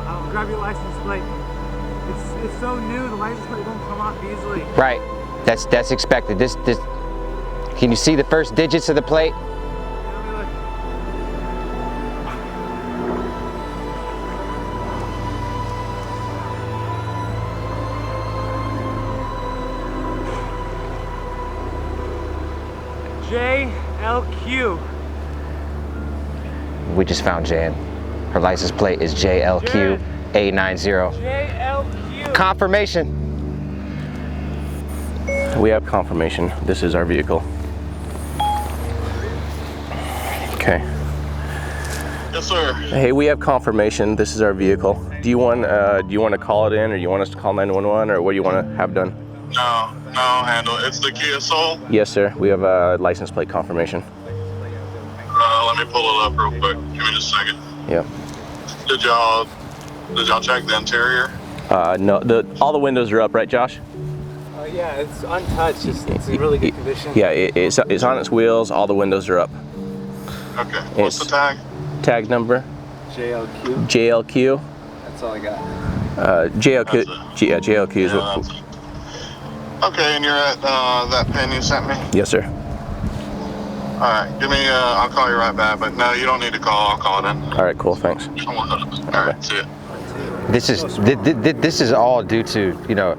I'll grab your license plate. It's so new, the license plate won't come off easily. Right. That's expected. This can you see the first digits of the plate? Let me look. JLQ. We just found Jan. Her license plate is JLQA90. JLQ. Confirmation. We have confirmation. This is our vehicle. Okay. Yes, sir. Hey, we have confirmation. This is our vehicle. Do you want to call it in, or you want us to call 911, or what do you want to have done? No, handle it. It's the Kia Soul. Yes, sir. We have a license plate confirmation. Let me pull it up real quick. Give me just a second. Yeah. Did y'all check the interior? No. All the windows are up, right, Josh? Yeah, it's untouched. It's in really good condition. Yeah, it's on its wheels. All the windows are up. Okay. What's the tag? Tag number? JLQ. JLQ. That's all I got. JLQ. Yeah, JLQ is what. Okay, and you're at that pin you sent me? Yes, sir. All right, give me. I'll call you right back. But no, you don't need to call. I'll call it in. All right, cool. Thanks. All right, see ya. This is all due to, you know,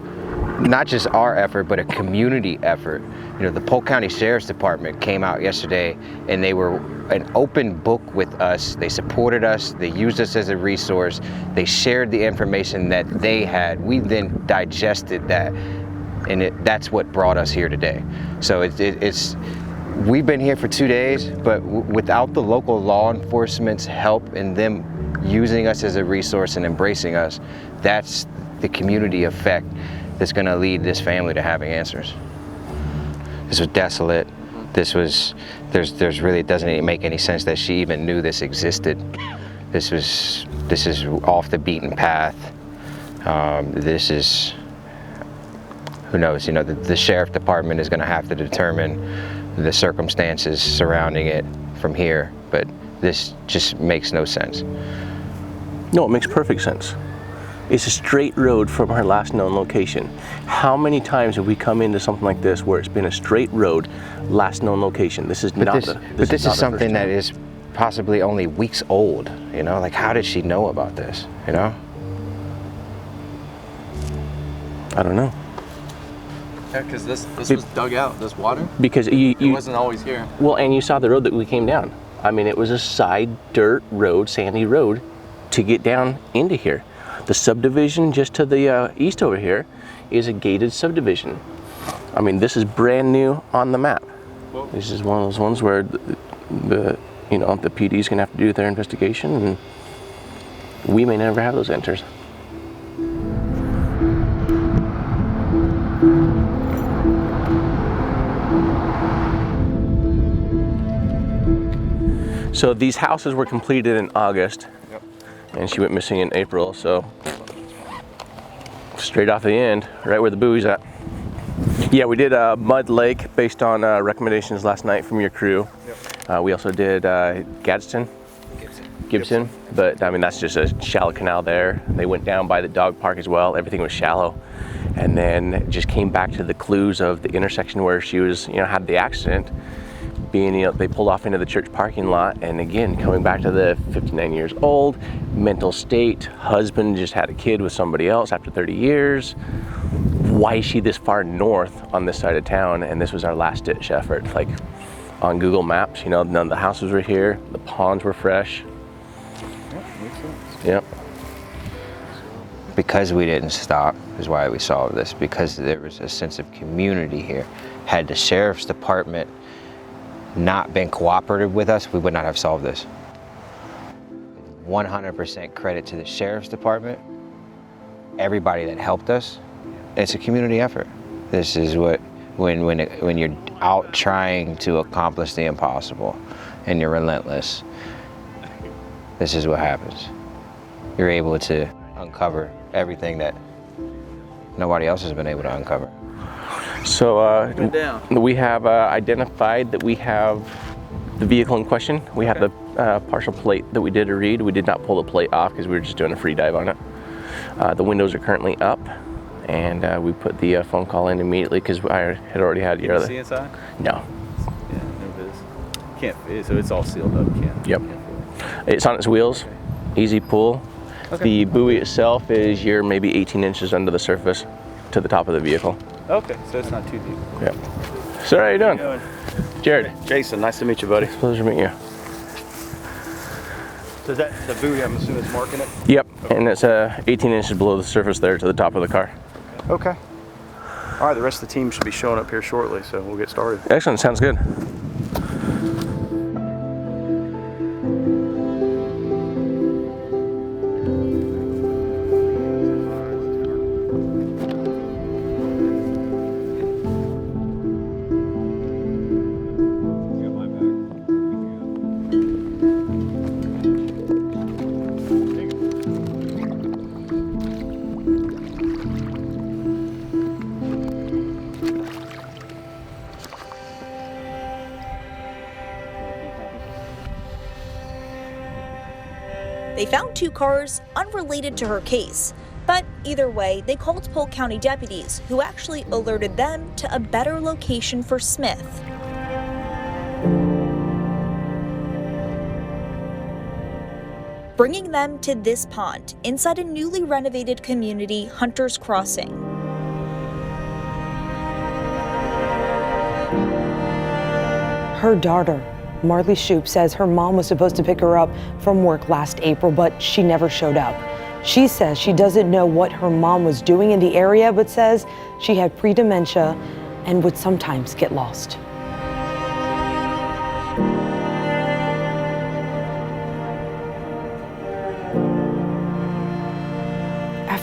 not just our effort, but a community effort. You know, the Polk County Sheriff's Department came out yesterday and they were an open book with us. They supported us. They used us as a resource. They shared the information that they had. We then digested that, and that's what brought us here today. So we've been here for 2 days, but without the local law enforcement's help and them using us as a resource and embracing us, that's the community effect that's going to lead this family to having answers. This was desolate. there's really, it doesn't make any sense that she even knew this existed. This is off the beaten path. This is, who knows, you know, the sheriff department is going to have to determine the circumstances surrounding it from here, but this just makes no sense. No, it makes perfect sense. It's a straight road from her last known location. How many times have we come into something like this where it's been a straight road, last known location? This is not this is something that is possibly only weeks old, you know? Like, how did she know about this, you know? I don't know. Yeah, because this was dug out, this water. Because it wasn't always here. Well, and you saw the road that we came down. I mean, it was a side dirt road, sandy road, to get down into here. The subdivision just to the east over here is a gated subdivision. I mean, this is brand new on the map. Whoa. This is one of those ones where the PD is gonna have to do their investigation, and we may never have those answers. So these houses were completed in August, and she went missing in April, so straight off the end, right where the buoy's at. Yeah, we did Mud Lake based on recommendations last night from your crew. We also did Gibson, but I mean, that's just a shallow canal there. They went down by the dog park as well. Everything was shallow, and then just came back to the clues of the intersection where she was, had the accident. Being, they pulled off into the church parking lot, and again, coming back to the 59 years old, mental state, husband just had a kid with somebody else after 30 years. Why is she this far north on this side of town? And this was our last ditch effort. Like on Google Maps, none of the houses were here, the ponds were fresh. Yeah, makes sense. Yep. Because we didn't stop is why we solved this, because there was a sense of community here. Had the sheriff's department not been cooperative with us, we would not have solved this. 100% credit to the sheriff's department, everybody that helped us. It's a community effort. This is what, when you're out trying to accomplish the impossible and you're relentless, this is what happens. You're able to uncover everything that nobody else has been able to uncover. So we have identified that we have the vehicle in question. We have the partial plate that we did read. We did not pull the plate off because we were just doing a free dive on it. The windows are currently up, and we put the phone call in immediately because I had already had your other. See inside? No. Yeah, no viz. Can't. So it's all sealed up. Yep. It's on its wheels. Okay. Easy pull. Okay. The buoy itself is maybe 18 inches under the surface to the top of the vehicle. Okay, so it's not too deep. Yep. So how are you doing? Jared. Jason, nice to meet you, buddy. It's a pleasure to meet you. So is that the buoy, I'm assuming it's marking it? Yep, okay. And it's 18 inches below the surface there to the top of the car. Okay. All right, the rest of the team should be showing up here shortly, so we'll get started. Excellent, sounds good. They found two cars unrelated to her case, but either way, they called Polk County deputies, who actually alerted them to a better location for Smith. Bringing them to this pond inside a newly renovated community, Hunter's Crossing. Her daughter, Marley Shupe, says her mom was supposed to pick her up from work last April, but she never showed up. She says she doesn't know what her mom was doing in the area, but says she had pre-dementia and would sometimes get lost.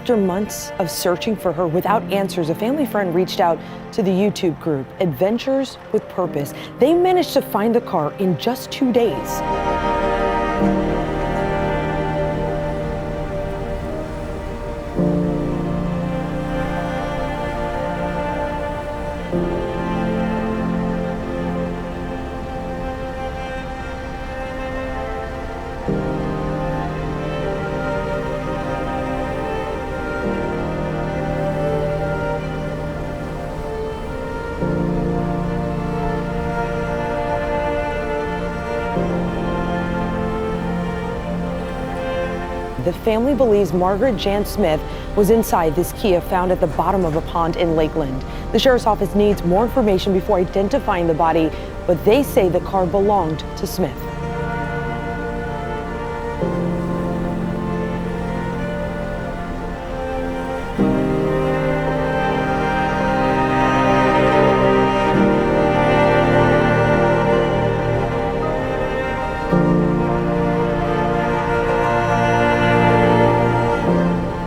After months of searching for her without answers, a family friend reached out to the YouTube group, Adventures with Purpose. They managed to find the car in just 2 days. The family believes Margaret Jan Smith was inside this Kia found at the bottom of a pond in Lakeland. The sheriff's office needs more information before identifying the body, but they say the car belonged to Smith.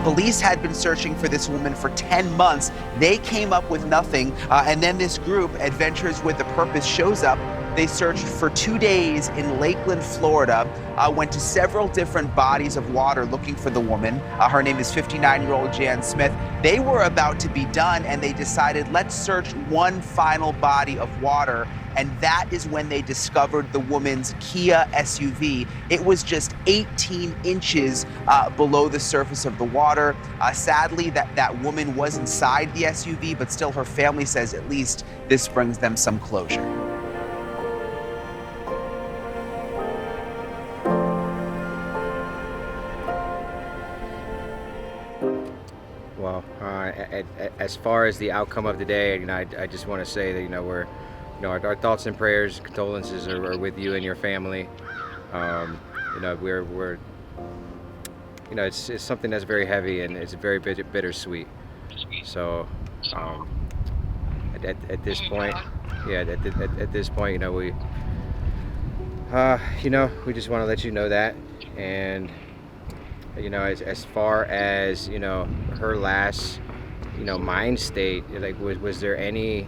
Police had been searching for this woman for 10 months. They came up with nothing. And then this group, Adventures with a Purpose, shows up. They searched for 2 days in Lakeland, Florida, went to several different bodies of water looking for the woman. Her name is 59-year-old Jan Smith. They were about to be done, and they decided, let's search one final body of water. And that is when they discovered the woman's Kia SUV. It was just 18 inches below the surface of the water. Sadly, that woman was inside the SUV, but still her family says at least this brings them some closure. Well, as far as the outcome of the day, I just want to say that our thoughts and prayers, condolences are with you and your family. We're it's something that's very heavy and it's very bittersweet. So at this point, at this point, we just want to let you know that. And as far as her last mind state, was there any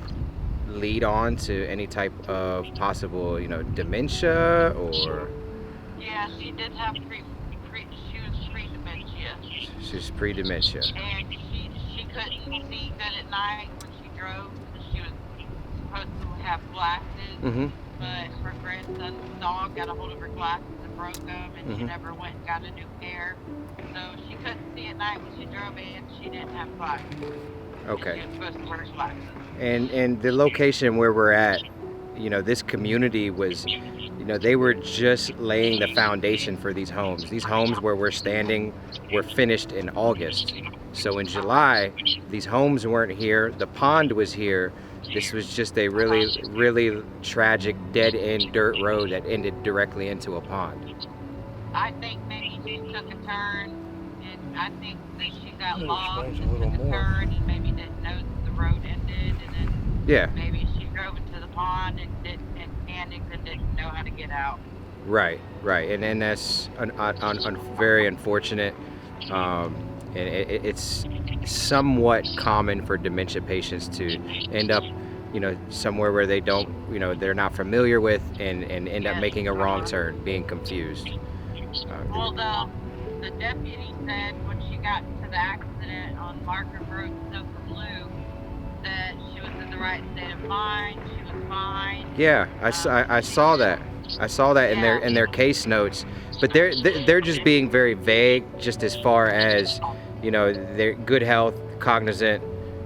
lead on to any type of possible dementia or? Yeah, she did have she was pre-dementia. She's pre-dementia. And she couldn't see good at night when she drove because she was supposed to have glasses. Mm-hmm. But her grandson's dog got a hold of her glasses and broke them, and she never went and got a new pair. So she couldn't see at night when she drove, and she didn't have glasses. Okay. She was supposed to wear glasses. And the location where we're at, this community was, they were just laying the foundation for these homes. These homes where we're standing were finished in August. So in July, these homes weren't here. The pond was here. This was just a really, really tragic dead-end dirt road that ended directly into a pond. I think maybe she took a turn, and I think that she got lost and took a turn and maybe didn't know that the road ended, and then maybe she drove into the pond and panicked and didn't know how to get out. Right, and that's very unfortunate. And it's somewhat common for dementia patients to end up, somewhere where they don't, they're not familiar with, and end up making a wrong turn, being confused. Well, the deputy said when she got into the accident on Margaret Road, Sofa Blue, that she was in the right state of mind. She was fine. Yeah, I saw that. I saw that in their case notes, but they're just being very vague, just as far as their good health, cognizant.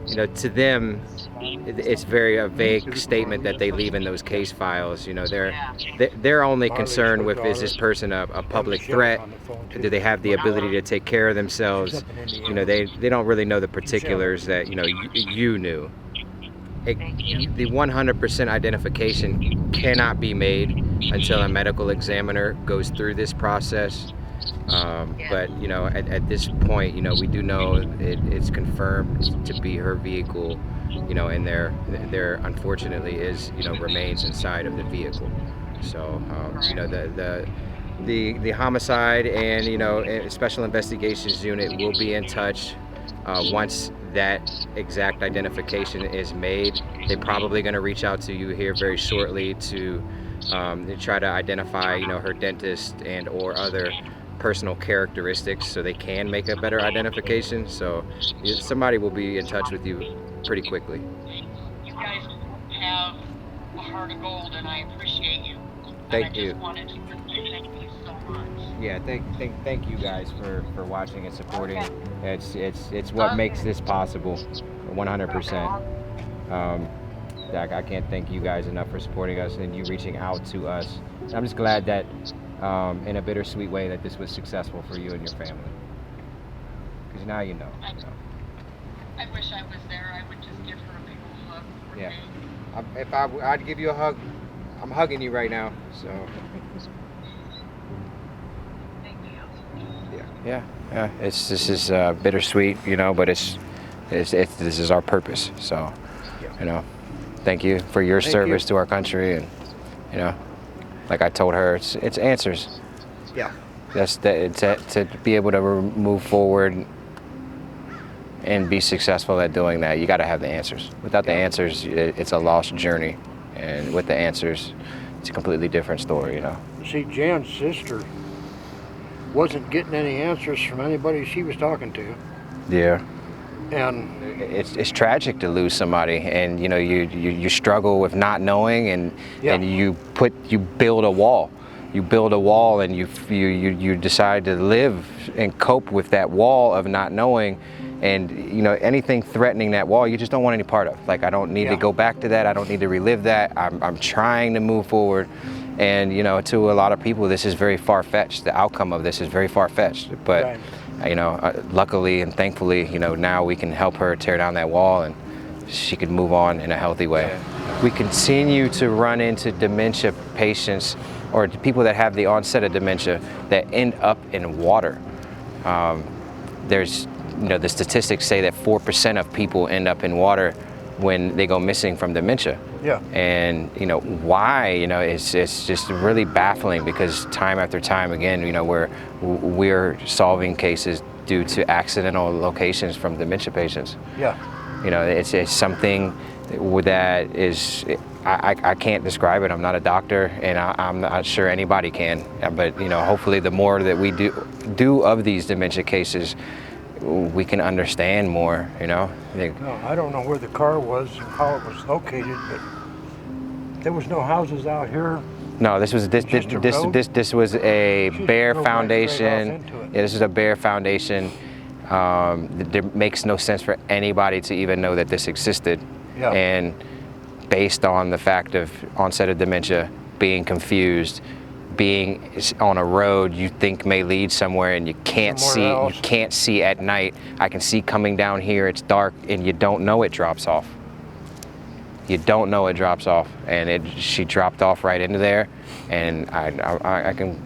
To them, it's a vague statement that they leave in those case files. They're only concerned with, is this person a public threat? Do they have the ability to take care of themselves? They don't really know the particulars that you knew. The 100% identification cannot be made until a medical examiner goes through this process. But at this point, we do know it's confirmed to be her vehicle, and there unfortunately is remains inside of the vehicle. So the homicide and special investigations unit will be in touch Once that exact identification is made, they're probably going to reach out to you here very shortly to try to identify, her dentist and or other personal characteristics so they can make a better identification. So somebody will be in touch with you pretty quickly. You guys have a heart of gold, and I appreciate you. Thank you. I just wanted to say thank you so much. Yeah, thank you guys for watching and supporting. It's what makes this possible, 100%. I can't thank you guys enough for supporting us and you reaching out to us. I'm just glad that, in a bittersweet way, that this was successful for you and your family. Because now you know. I wish I was there. I would just give her a big old hug. Yeah. If I'd give you a hug, I'm hugging you right now. So. Yeah. This is bittersweet, but this is our purpose. So, thank you for your service to our country, and like I told her, it's answers. Yeah. To be able to move forward and be successful at doing that, you got to have the answers. Without the answers, it's a lost journey, and with the answers, it's a completely different story. See, Jan's sister wasn't getting any answers from anybody she was talking to. Yeah. And it's tragic to lose somebody, and you struggle with not knowing, and you build a wall. You build a wall, and you decide to live and cope with that wall of not knowing, and anything threatening that wall, you just don't want any part of. Like, I don't need to go back to that. I don't need to relive that. I'm trying to move forward. And to a lot of people, this is very far-fetched. The outcome of this is very far-fetched. But luckily and thankfully, now we can help her tear down that wall, and she can move on in a healthy way. We continue to run into dementia patients or people that have the onset of dementia that end up in water. There's, the statistics say that 4% of people end up in water when they go missing from dementia. Yeah. And why, it's just really baffling, because time after time again, we're solving cases due to accidental locations from dementia patients. Yeah. It's something that is, I can't describe it. I'm not a doctor, and I'm not sure anybody can. But hopefully the more that we do of these dementia cases, we can understand more. No, I don't know where the car was and how it was located, but there was no houses out here. No, this was a bare foundation. Yeah, this is a bare foundation. There makes no sense for anybody to even know that this existed. Yeah. And based on the fact of onset of dementia, being confused, being on a road you think may lead somewhere and you can't see at night. I can see coming down here, it's dark, and you don't know it drops off. You don't know it drops off, and she dropped off right into there, and I can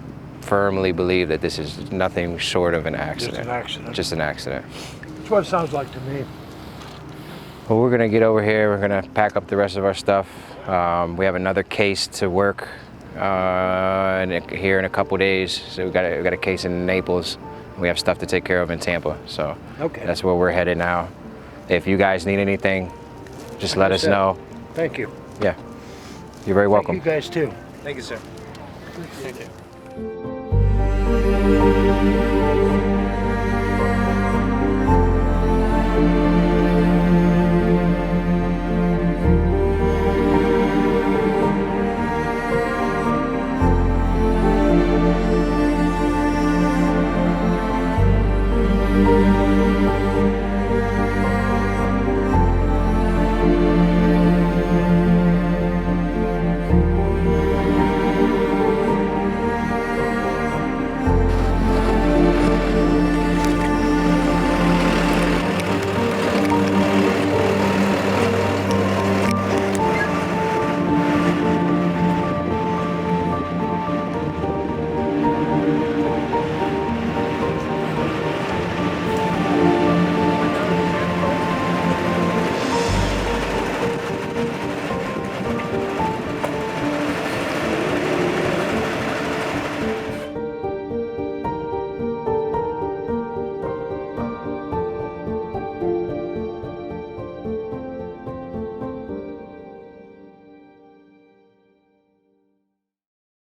firmly believe that this is nothing short of an accident. Just an accident. Just an accident. That's what it sounds like to me. Well, we're gonna get over here. We're gonna pack up the rest of our stuff. We have another case to work here in a couple days. So we got a case in Naples. We have stuff to take care of in Tampa. So that's where we're headed now. If you guys need anything, just let us know. Thank you. Yeah. You're very welcome. Thank you guys too. Thank you, sir. Thank you.